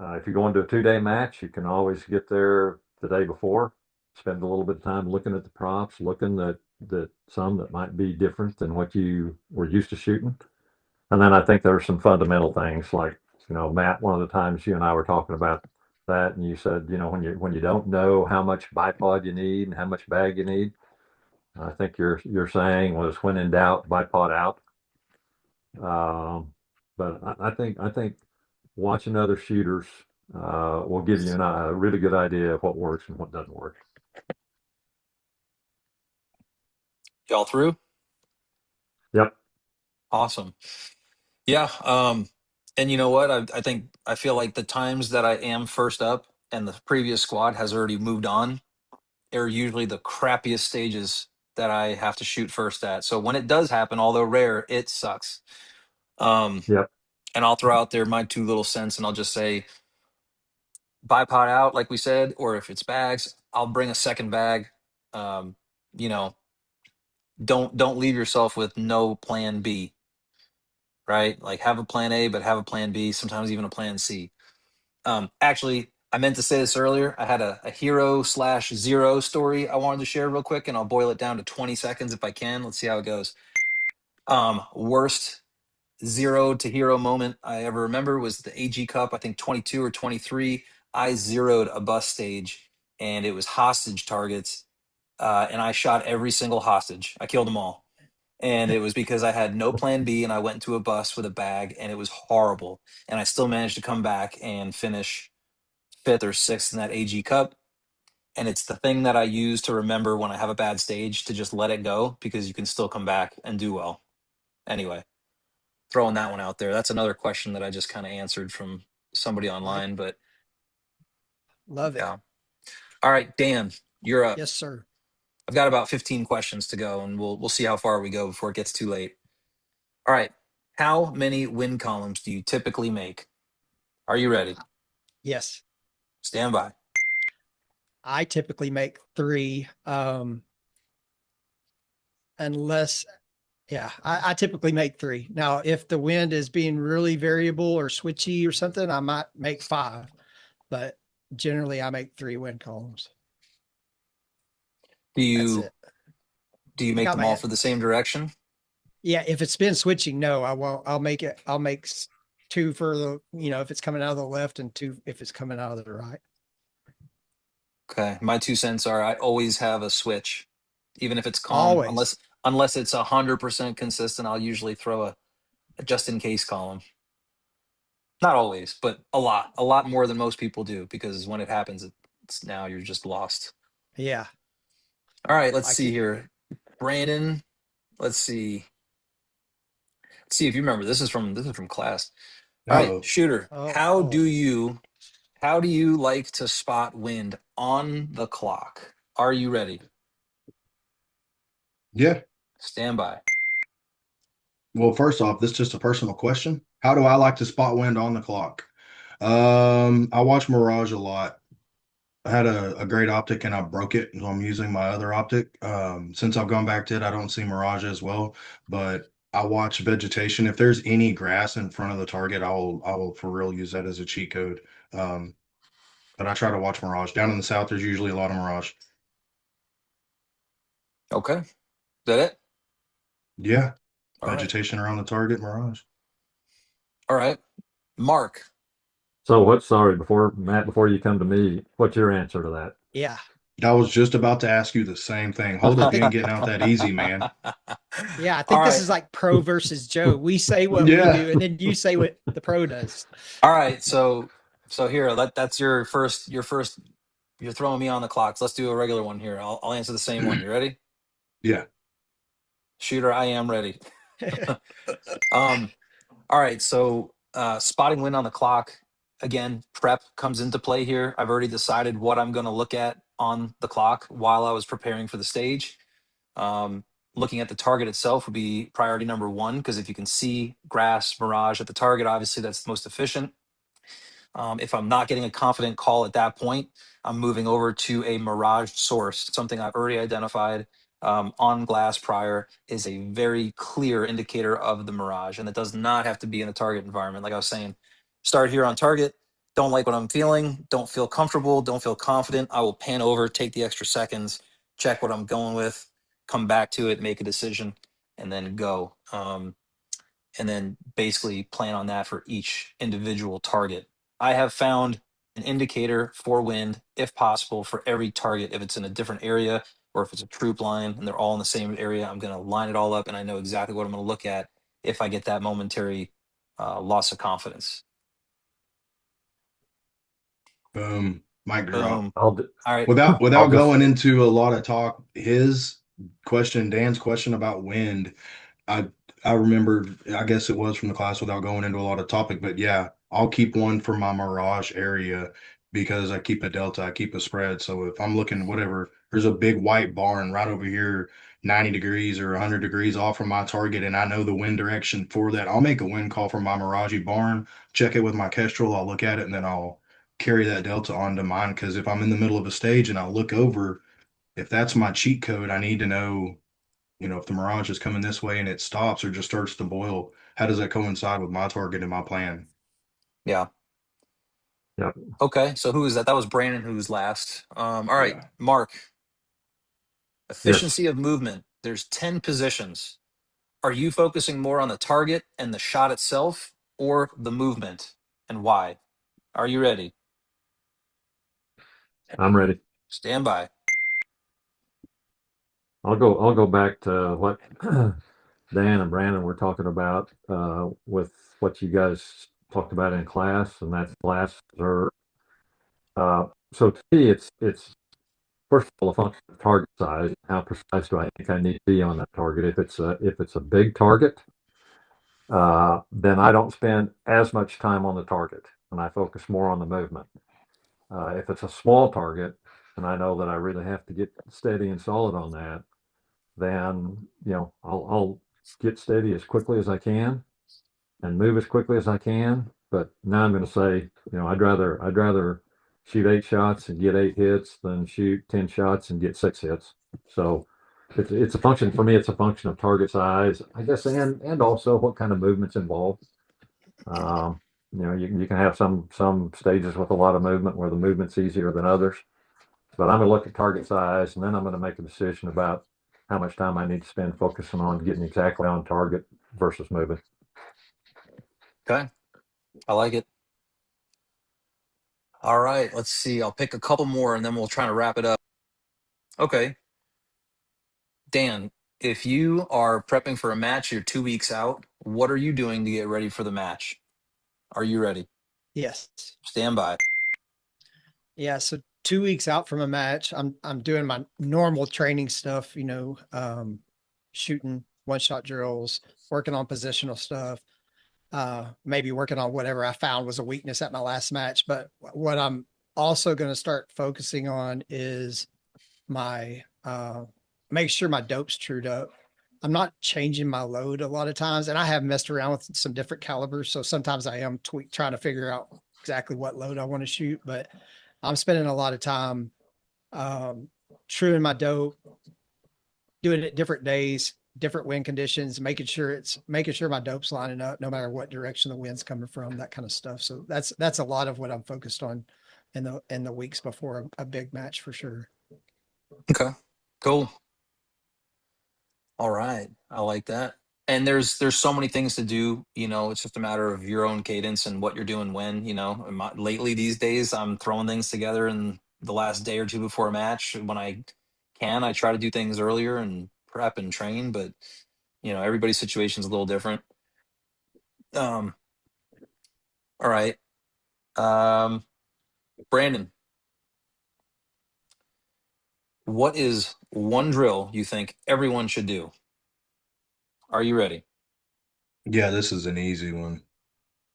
If you're going to a 2 day match, you can always get there the day before, spend a little bit of time looking at the props, looking at some that might be different than what you were used to shooting. And then I think there's some fundamental things like, Matt, one of the times you and I were talking about that, and you said, when you don't know how much bipod you need and how much bag you need, I think your saying was when in doubt, bipod out. But I think watching other shooters will give you a really good idea of what works and what doesn't work. Y'all through? Yep. Awesome. Yeah. And you know what? I think I feel like the times that I am first up and the previous squad has already moved on are usually the crappiest stages that I have to shoot first at. So when it does happen, although rare, it sucks. Um, Yep. and I'll throw out there my 2 little cents and I'll just say bipod out, like we said, or if it's bags, I'll bring a second bag. Um, you know, don't leave yourself with no plan B, right? Like have a plan A, but have a plan B, sometimes even a plan C. Actually, I meant to say this earlier. I had a hero slash zero story I wanted to share real quick, and I'll boil it down to 20 seconds if I can. Let's see how it goes. Worst zero to hero moment I ever remember was the AG Cup, I think 22 or 23. I zeroed a bus stage, and it was hostage targets, and I shot every single hostage. I killed them all. And it was because I had no plan B, and I went into a bus with a bag, and it was horrible. And I still managed to come back and finish fifth or sixth in that AG Cup. And it's the thing that I use to remember when I have a bad stage to just let it go because you can still come back and do well. Anyway, throwing that one out there. That's another question that I just kind of answered from somebody like, online. But love it. yeah. All right, Dan, you're up. Yes, sir. I've got about 15 questions to go, and we'll see how far we go before it gets too late. All right. How many win columns do you typically make? Are you ready? Yes. Stand by. I typically make three, unless, yeah, I typically make three. Now, if the wind is being really variable or switchy or something, I might make five, but generally I make three wind columns. Do That's you it. do you I make got them all my, for the same direction? yeah, if it's been switching, no, I won't. I'll make two for the, if it's coming out of the left and two if it's coming out of the right. Okay. My 2 cents are I always have a switch, even if it's calm, Always. unless it's 100% consistent, I'll usually throw a just in case column. Not always, but a lot more than most people do because when it happens, it's now you're just lost. Yeah. All right, let's I see can. here. Brandon, let's see. Let's see if you remember. This is from class. All right, Oh, shooter. Oh, oh, How do you like to spot wind on the clock? Are you ready? yeah. Stand by. Well, first off, this is just a personal question. How do I like to spot wind on the clock? I watch Mirage a lot. I had a great optic and I broke it, so I'm using my other optic. Since I've gone back to it, I don't see Mirage as well, but I watch vegetation. If there's any grass in front of the target, I will for real use that as a cheat code. Um, but I try to watch Mirage. Down in the south, there's usually a lot of Mirage. Okay. Is that it? Yeah, All right. vegetation around the target, Mirage. All right. Mark. So sorry, before you come to me, what's your answer to that? Yeah. I was just about to ask you the same thing. Hold up, you ain't getting out that easy, man. Yeah. I All think this right. is like pro versus Joe. We say what we Yeah. do, and then you say what the pro does. All right. So here, that's your first. You're throwing me on the clock. So let's do a regular one here. I'll answer the same one. You ready? Yeah. Shooter, I am ready. Um, all right. So spotting wind on the clock. Again, prep comes into play here. I've already decided what I'm going to look at on the clock while I was preparing for the stage. Um, Looking at the target itself would be priority number one, because if you can see grass, mirage at the target, obviously that's the most efficient. If I'm not getting a confident call at that point, I'm moving over to a mirage source, something I've already identified on glass prior is a very clear indicator of the mirage. And it does not have to be in a target environment. Like I was saying, start here on target. Don't like what I'm feeling. Don't feel comfortable. Don't feel confident. I will pan over, take the extra seconds, check what I'm going with, come back to it, make a decision, and then go. And then basically plan on that for each individual target. I have found an indicator for wind, if possible, for every target. If it's in a different area or if it's a troop line and they're all in the same area, I'm going to line it all up and I know exactly what I'm going to look at if I get that momentary loss of confidence. Boom. Mic drop. Boom. I'll, d- All right. Without I'll just, going into a lot of talk, Dan's question about wind, I I remember, I guess it was from the class without going into a lot of topic, but yeah, I'll keep one for my mirage area because I keep a delta, I keep a spread. So if I'm looking whatever, there's a big white barn right over here, 90 degrees or 100 degrees off from my target, and I know the wind direction for that. I'll make a wind call for my mirage barn, check it with my Kestrel, I'll look at it, and then I'll carry that delta onto mine. Because if I'm in the middle of a stage and I look over, if that's my cheat code, I need to know, if the mirage is coming this way and it stops or just starts to boil, how does that coincide with my target and my plan? Yeah. yeah, Okay. So who is that? That was Brandon who was last. All right. Yeah. Mark, yes, efficiency of movement. There's 10 positions. Are you focusing more on the target and the shot itself or the movement, and why? Are you ready? I'm ready. Stand by. I'll go back to what Dan and Brandon were talking about with what you guys talked about in class, and that's last observe. So to me, it's first of all a function of target size. How precise do I think I need to be on that target? If it's a big target, then I don't spend as much time on the target, and I focus more on the movement. If it's a small target, and I know that I really have to get steady and solid on that, then I'll get steady as quickly as I can and move as quickly as I can. But now I'm going to say, I'd rather shoot 8 shots and get 8 hits than shoot 10 shots and get 6 hits. So it's a function for me. It's a function of target size, I guess, and also what kind of movement's involved. Um, you can have some stages with a lot of movement where the movement's easier than others. But I'm going to look at target size, and then I'm going to make a decision about how much time I need to spend focusing on getting exactly on target versus moving. Okay. I like it. All right. Let's see. I'll pick a couple more and then we'll try to wrap it up. Okay. Dan, if you are prepping for a match, you're 2 weeks out. What are you doing to get ready for the match? Are you ready? Yes. Stand by. Yeah. So 2 weeks out from a match, I'm doing my normal training stuff, shooting one shot drills, working on positional stuff, maybe working on whatever I found was a weakness at my last match. But what I'm also going to start focusing on is my make sure my dope's trued up. I'm not changing my load a lot of times, and I have messed around with some different calibers. So sometimes I am trying to figure out exactly what load I want to shoot, but I'm spending a lot of time um, truing my dope, doing it different days, different wind conditions, making sure my dope's lining up no matter what direction the wind's coming from, that kind of stuff. So that's a lot of what I'm focused on in the weeks before a big match for sure. Okay. Cool. All right. I like that. And there's so many things to do. It's just a matter of your own cadence and what you're doing when. Lately these days, I'm throwing things together in the last day or two before a match. When I can, I try to do things earlier and prep and train, but everybody's situation is a little different. Um, all right. Brandon, what is one drill you think everyone should do? Are you ready? Yeah, this is an easy one.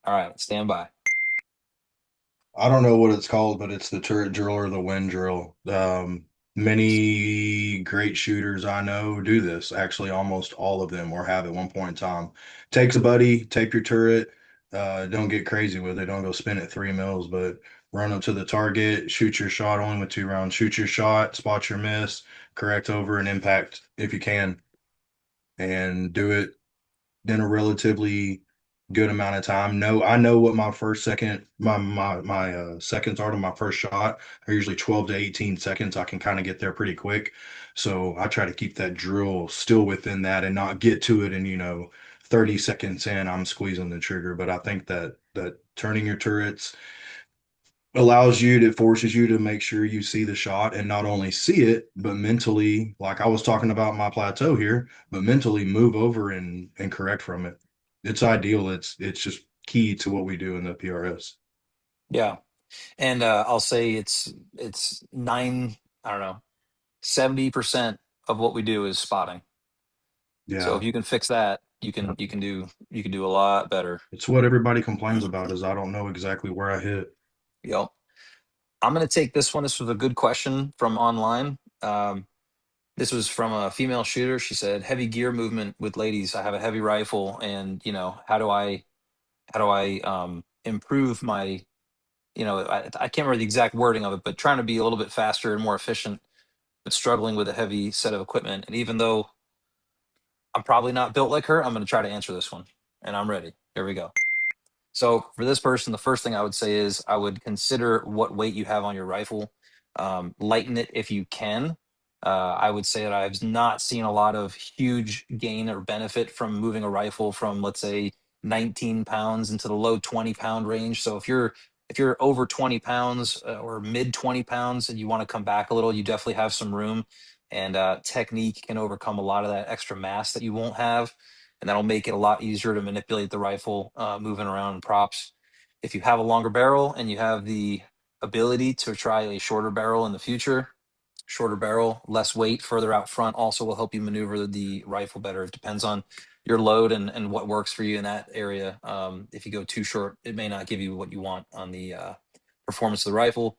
All right, stand by. I don't know what it's called, but it's the turret drill or the wind drill. Many great shooters I know do this. Actually, almost all of them or have at one point in time. Takes a buddy, tape your turret. Don't get crazy with it. Don't go spin it 3 mils, but run up to the target, shoot your shot only with 2 rounds. Shoot your shot, spot your miss, correct over and impact if you can, and do it in a relatively good amount of time. No, I know what my first second, my seconds are to my first shot are usually 12 to 18 seconds. I can kind of get there pretty quick. So I try to keep that drill still within that and not get to it and 30 seconds in, I'm squeezing the trigger. But I think that turning your turrets forces you to make sure you see the shot and not only see it, but mentally, like I was talking about my plateau here, but mentally move over and correct from it. It's ideal. It's just key to what we do in the PRS. Yeah. And I'll say it's nine, I don't know, 70% of what we do is spotting. So Yeah. if you can fix that, you can do a lot better. It's what everybody complains about is I don't know exactly where I hit. Yep. I'm gonna take this one. This was a good question from online. This was from a female shooter. She said, "Heavy gear movement with ladies. I have a heavy rifle, and how do I improve my I can't remember the exact wording of it, but trying to be a little bit faster and more efficient, but struggling with a heavy set of equipment. And even though I'm probably not built like her, I'm going to try to answer this one, and I'm ready. Here we go. So for this person, the first thing I would say is I would consider what weight you have on your rifle. Lighten it if you can. I would say that I've not seen a lot of huge gain or benefit from moving a rifle from, let's say, 19 pounds into the low 20-pound range. So if you're over 20 pounds or mid 20 pounds and you want to come back a little, you definitely have some room. And technique can overcome a lot of that extra mass that you won't have, and that'll make it a lot easier to manipulate the rifle moving around in props. If you have a longer barrel and you have the ability to try a shorter barrel in the future, shorter barrel, less weight further out front also will help you maneuver the rifle better. It depends on your load and what works for you in that area. If you go too short, it may not give you what you want on the performance of the rifle.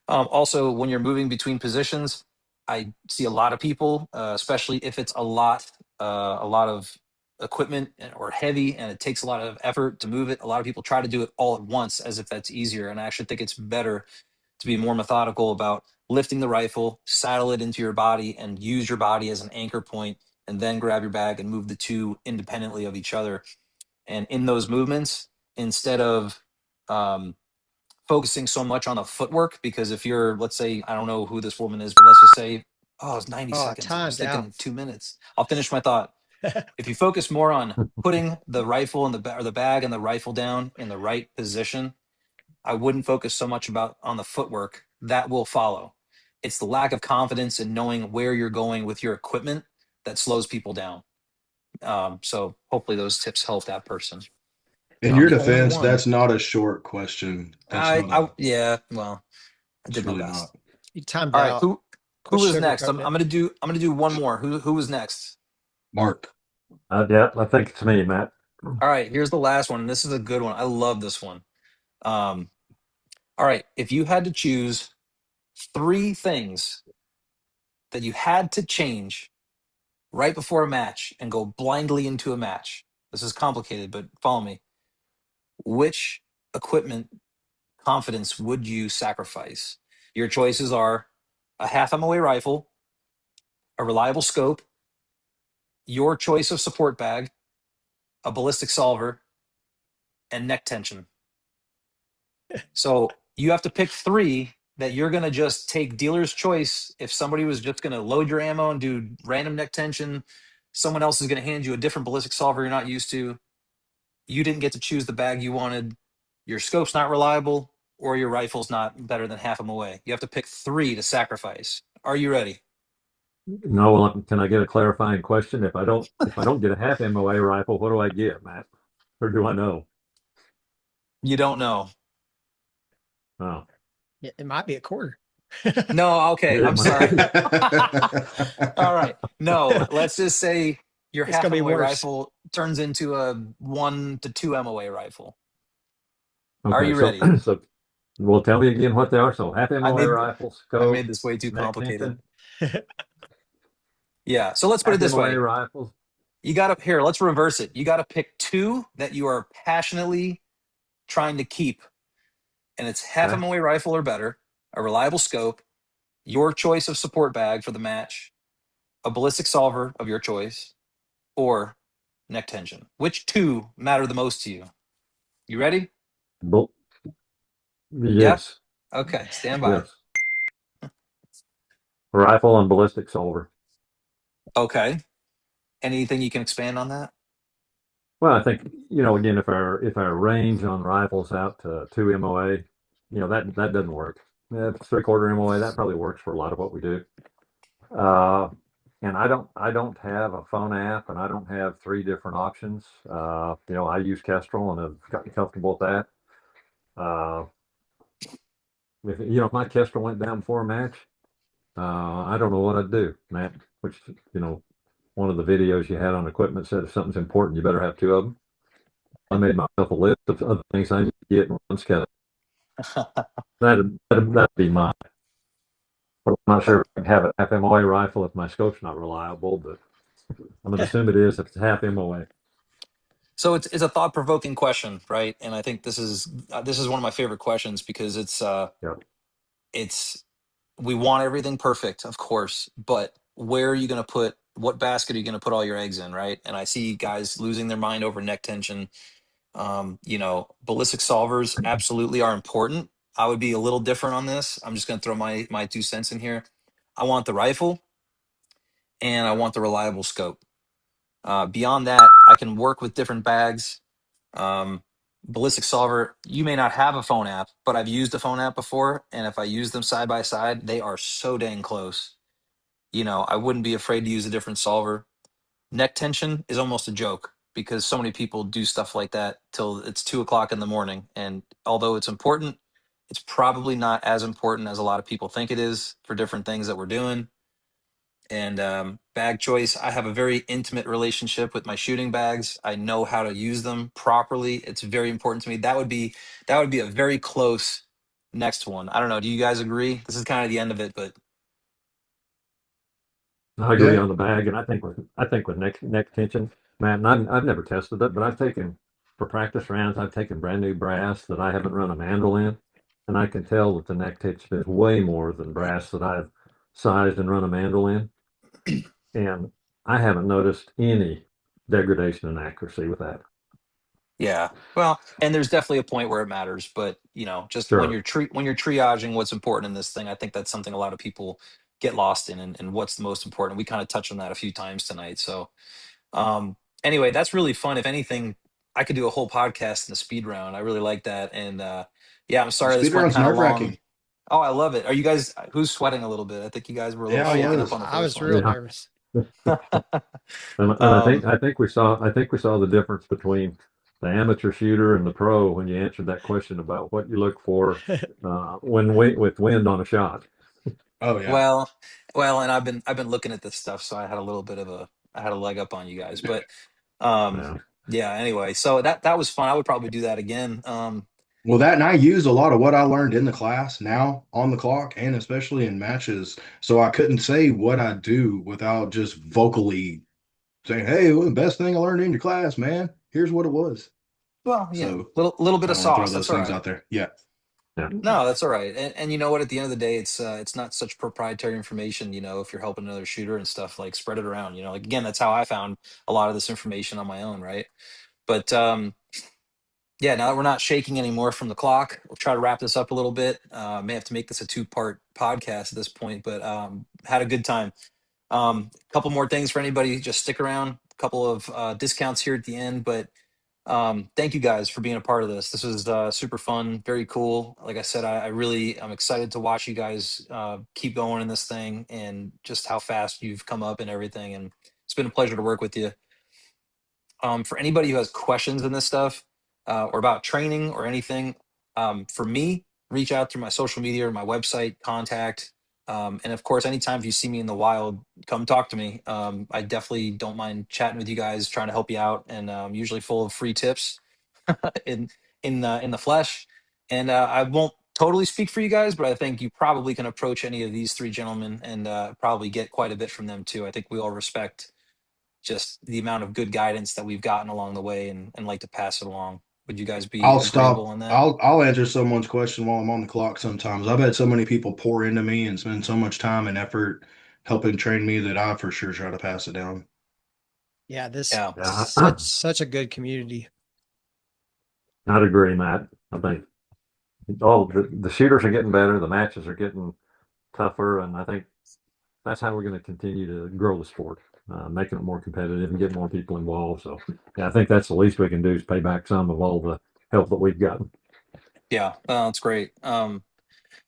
Also, when you're moving between positions, I see a lot of people, especially if it's a lot of equipment or heavy, and it takes a lot of effort to move it. A lot of people try to do it all at once as if that's easier, and I actually think it's better to be more methodical about lifting the rifle, saddle it into your body, and use your body as an anchor point, and then grab your bag and move the two independently of each other. And in those movements, instead of um, focusing so much on the footwork, because if you're, let's say, I don't know who this woman is, but let's just say, oh, it's 90 Oh, seconds. I was time's out. thinking 2 minutes. I'll finish my thought. If you focus more on putting the rifle in or the bag and the rifle down in the right position, I wouldn't focus so much about on the footwork. That will follow. It's the lack of confidence in knowing where you're going with your equipment that slows people down. So hopefully those tips help that person. In And I'm your the only defense, one. that's not a short question. That's not I a, yeah, well, I it's did my really best. not. You timed All right, out. who Quit is next? I'm sugarcoating I'm it. gonna do I'm gonna do one more. Who is next? Mark. Yeah, I think it's me, Matt. All right, here's the last one. This is a good one. I love this one. Um, all right, if you had to choose three things that you had to change right before a match and go blindly into a match. This is complicated, but follow me. Which equipment confidence would you sacrifice? Your choices are a half MOA rifle, a reliable scope, your choice of support bag, a ballistic solver, and neck tension. So you have to pick three that you're going to just take dealer's choice. If somebody was just going to load your ammo and do random neck tension, Someone else is going to hand you a different ballistic solver you're not used to. You didn't get to choose the bag you wanted. Your scope's not reliable, or your rifle's not better than half MOA. You have to pick three to sacrifice. Are you ready? No, well, can I get a clarifying question? If I don't get a half MOA rifle, what do I get, Matt? Or do I know? You don't know. Oh, It might be a quarter. No, okay, it I'm might sorry. be. All right. No, let's just say your It's half gonna be MOA worse. rifle turns into a 1 to 2 MOA rifle. Are Okay, you so ready? so well, tell me again what they are. So half I MOA made rifle, I scope, made this way too neck complicated. tension, Yeah. So let's put it half this MOA way. rifles. You got to here, let's reverse it. You got to pick two that you are passionately trying to keep, and it's half Okay. MOA rifle or better, a reliable scope, your choice of support bag for the match, a ballistic solver of your choice, or neck tension. Which two matter the most to you? You ready? Bull- Yeah? yes, Okay, stand by. yes. Rifle and ballistic solver. Okay. Anything you can expand on that? Well, I think, again, if our range on rifles out to 2 MOA, that doesn't work. If it's 3/4 MOA, that probably works for a lot of what we do. Uh, and I don't have a phone app, and I don't have three different options. I use Kestrel and have gotten comfortable with that. Uh, if my Kestrel went down before a match, I don't know what I'd do, Matt. Which, you know, one of the videos you had on equipment said if something's important, you better have two of them. I made myself a list of other things I need to get in one schedule. That'd be mine. But I'm not sure if I can have an half MOA rifle if my scope's not reliable, but I'm going to assume it is if it's half MOA. So it's a thought provoking question, right? And I think this is one of my favorite questions because Yeah. it's we want everything perfect, of course, but where are you going to put what basket are you going to put all your eggs in, right? And I see guys losing their mind over neck tension. Ballistic solvers absolutely are important. I would be a little different on this. I'm just going to throw my 2 cents in here. I want the rifle and I want the reliable scope. Beyond that, I can work with different bags. Um, Ballistic solver, you may not have a phone app, but I've used a phone app before, and if I use them side by side, they are so dang close. I wouldn't be afraid to use a different solver. Neck tension is almost a joke because so many people do stuff like that till it's 2 o'clock in the morning. And although it's important, it's probably not as important as a lot of people think it is for different things that we're doing. And bag choice, I have a very intimate relationship with my shooting bags. I know how to use them properly. It's very important to me. That would be a very close next one. I don't know. Do you guys agree? This is kind of the end of it, but I agree Yeah. on the bag, and I think with neck tension, man. I've never tested it, but I've taken for practice rounds. I've taken brand new brass that I haven't run a mandrel in, and I can tell that the neck tension is way more than brass that I've sized and run a mandrel in, and I haven't noticed any degradation in accuracy with that. yeah. Well, and there's definitely a point where it matters, but just when Sure. you're triaging what's important in this thing, I think that's something a lot of people get lost in, and what's the most important. We kind of touched on that a few times tonight. So, um, anyway, that's really fun. If anything, I could do a whole podcast in the speed round. I really like that, and yeah, I'm sorry this Speed went round's kind of nerve long. wracking. Oh, I love it. Are you guys who's sweating a little bit? I think you guys were a little Yeah, Oh I yeah, shaken up was. on the I first was one. real Yeah. nervous. And I think um, I think we saw the difference between the amateur shooter and the pro when you answered that question about what you look for with wind on a shot. Oh yeah. Well, and I've been looking at this stuff, so I had a leg up on you guys. But um, Yeah. yeah. Anyway, so that was fun. I would probably do that again. Well, that and I use a lot of what I learned in the class now on the clock and especially in matches. So I couldn't say what I do without just vocally saying, "Hey, well, the best thing I learned in your class, man. Here's what it was." Well, So little bit kind of of want to throw sauce. That's those all things right. out there. Yeah. Yeah. No, that's all right. And you know what? At the end of the day, it's not such proprietary information. If you're helping another shooter and stuff, like spread it around. Like again, that's how I found a lot of this information on my own, right? But yeah, now that we're not shaking anymore from the clock, we'll try to wrap this up a little bit. May have to make this a two-part podcast at this point, but had a good time. A couple more things for anybody, just stick around. A couple of discounts here at the end, but thank you guys for being a part of this. This was super fun, very cool. Like I said, I'm excited to watch you guys keep going in this thing and just how fast you've come up and everything. And it's been a pleasure to work with you. For anybody who has questions in this stuff or about training or anything, for me, reach out through my social media or my website, contact. And of course, anytime if you see me in the wild, come talk to me. I definitely don't mind chatting with you guys, trying to help you out, and usually full of free tips in in the flesh. And I won't totally speak for you guys, but I think you probably can approach any of these three gentlemen and probably get quite a bit from them too. I think we all respect just the amount of good guidance that we've gotten along the way and like to pass it along. Would you guys be I'll agreeable stop. on that? I'll answer someone's question while I'm on the clock sometimes. I've had so many people pour into me and spend so much time and effort helping train me that I for sure try to pass it down. Yeah, this Yeah. Yeah, such a good community. I'd agree, Matt. I think the shooters are getting better, the matches are getting tougher, and I think that's how we're going to continue to grow the sport, making it more competitive and get more people involved. So, yeah, I think that's the least we can do is pay back some of all the help that we've gotten. Yeah, that's great. And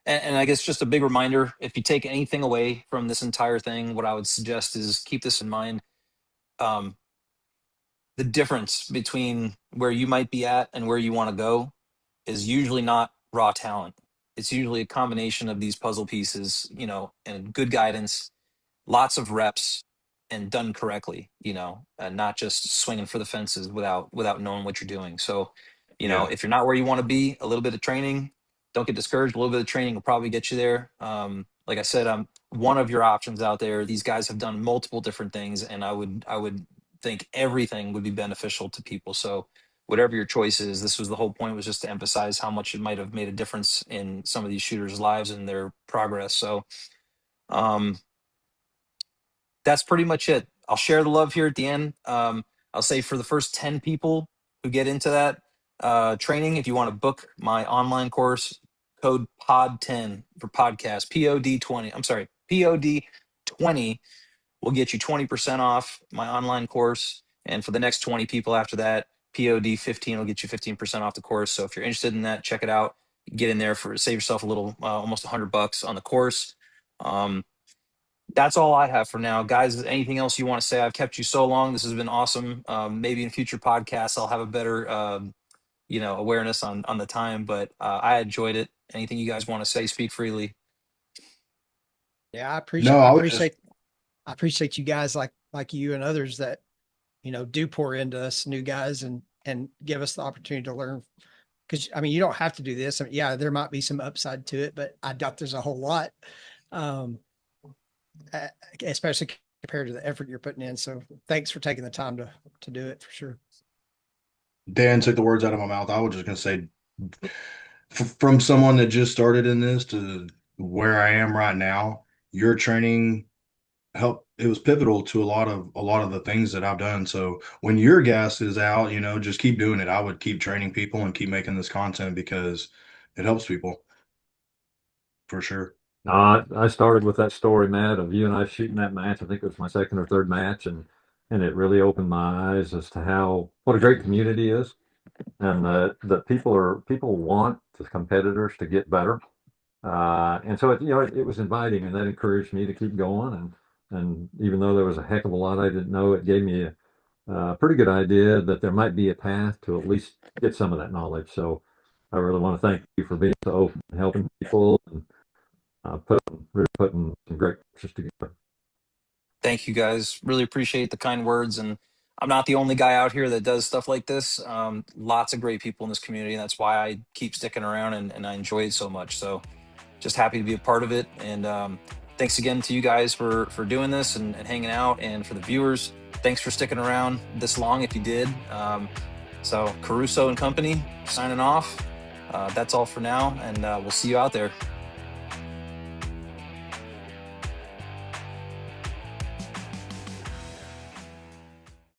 I guess just a big reminder, if you take anything away from this entire thing, what I would suggest is keep this in mind. Um, the difference between where you might be at and where you want to go is usually not raw talent. It's usually a combination of these puzzle pieces, and good guidance, lots of reps, and done correctly, and not just swinging for the fences without knowing what you're doing. So, Yeah. if you're not where you want to be, a little bit of training, don't get discouraged. A little bit of training will probably get you there. Like I said, I'm one of your options out there. These guys have done multiple different things, and I would think everything would be beneficial to people. So whatever your choice is, this was the whole point, was just to emphasize how much it might have made a difference in some of these shooters' lives and their progress. So um, that's pretty much it. I'll share the love here at the end. I'll say for the first 10 people who get into that training, if you want to book my online course, code POD10 for podcast, POD20. I'm sorry, POD20 will get you 20% off my online course. And for the next 20 people after that, POD15 will get you 15% off the course. So if you're interested in that, check it out. Get in there for save yourself a little, almost $100 on the course. That's all I have for now, guys. Anything else you want to say? I've kept you so long. This has been awesome. Maybe in future podcasts, I'll have a better, awareness on the time. But I enjoyed it. Anything you guys want to say? Speak freely. Yeah, No, I would just I appreciate you guys like you and others that, do pour into us new guys and give us the opportunity to learn. Because I mean, you don't have to do this. I mean, yeah, there might be some upside to it, but I doubt there's a whole lot. Especially compared to the effort you're putting in. So thanks for taking the time to do it for sure. Dan took the words out of my mouth. I was just gonna say, from someone that just started in this to where I am right now, your training helped. It was pivotal to a lot of the things that I've done. So when your gas is out, just keep doing it. I would keep training people and keep making this content because it helps people for sure. I started with that story, Matt, of you and I shooting that match. I think it was my second or third match, and it really opened my eyes as to what a great community is, and that people want the competitors to get better. And so it was inviting, and that encouraged me to keep going. And even though there was a heck of a lot I didn't know, it gave me a pretty good idea that there might be a path to at least get some of that knowledge. So I really want to thank you for being so open and helping people and putting some great courses together. Thank you guys. Really appreciate the kind words. And I'm not the only guy out here that does stuff like this. Lots of great people in this community. And that's why I keep sticking around and I enjoy it so much. So just happy to be a part of it. And thanks again to you guys for doing this and hanging out. And for the viewers, thanks for sticking around this long if you did. So Caruso and company signing off. That's all for now. And we'll see you out there.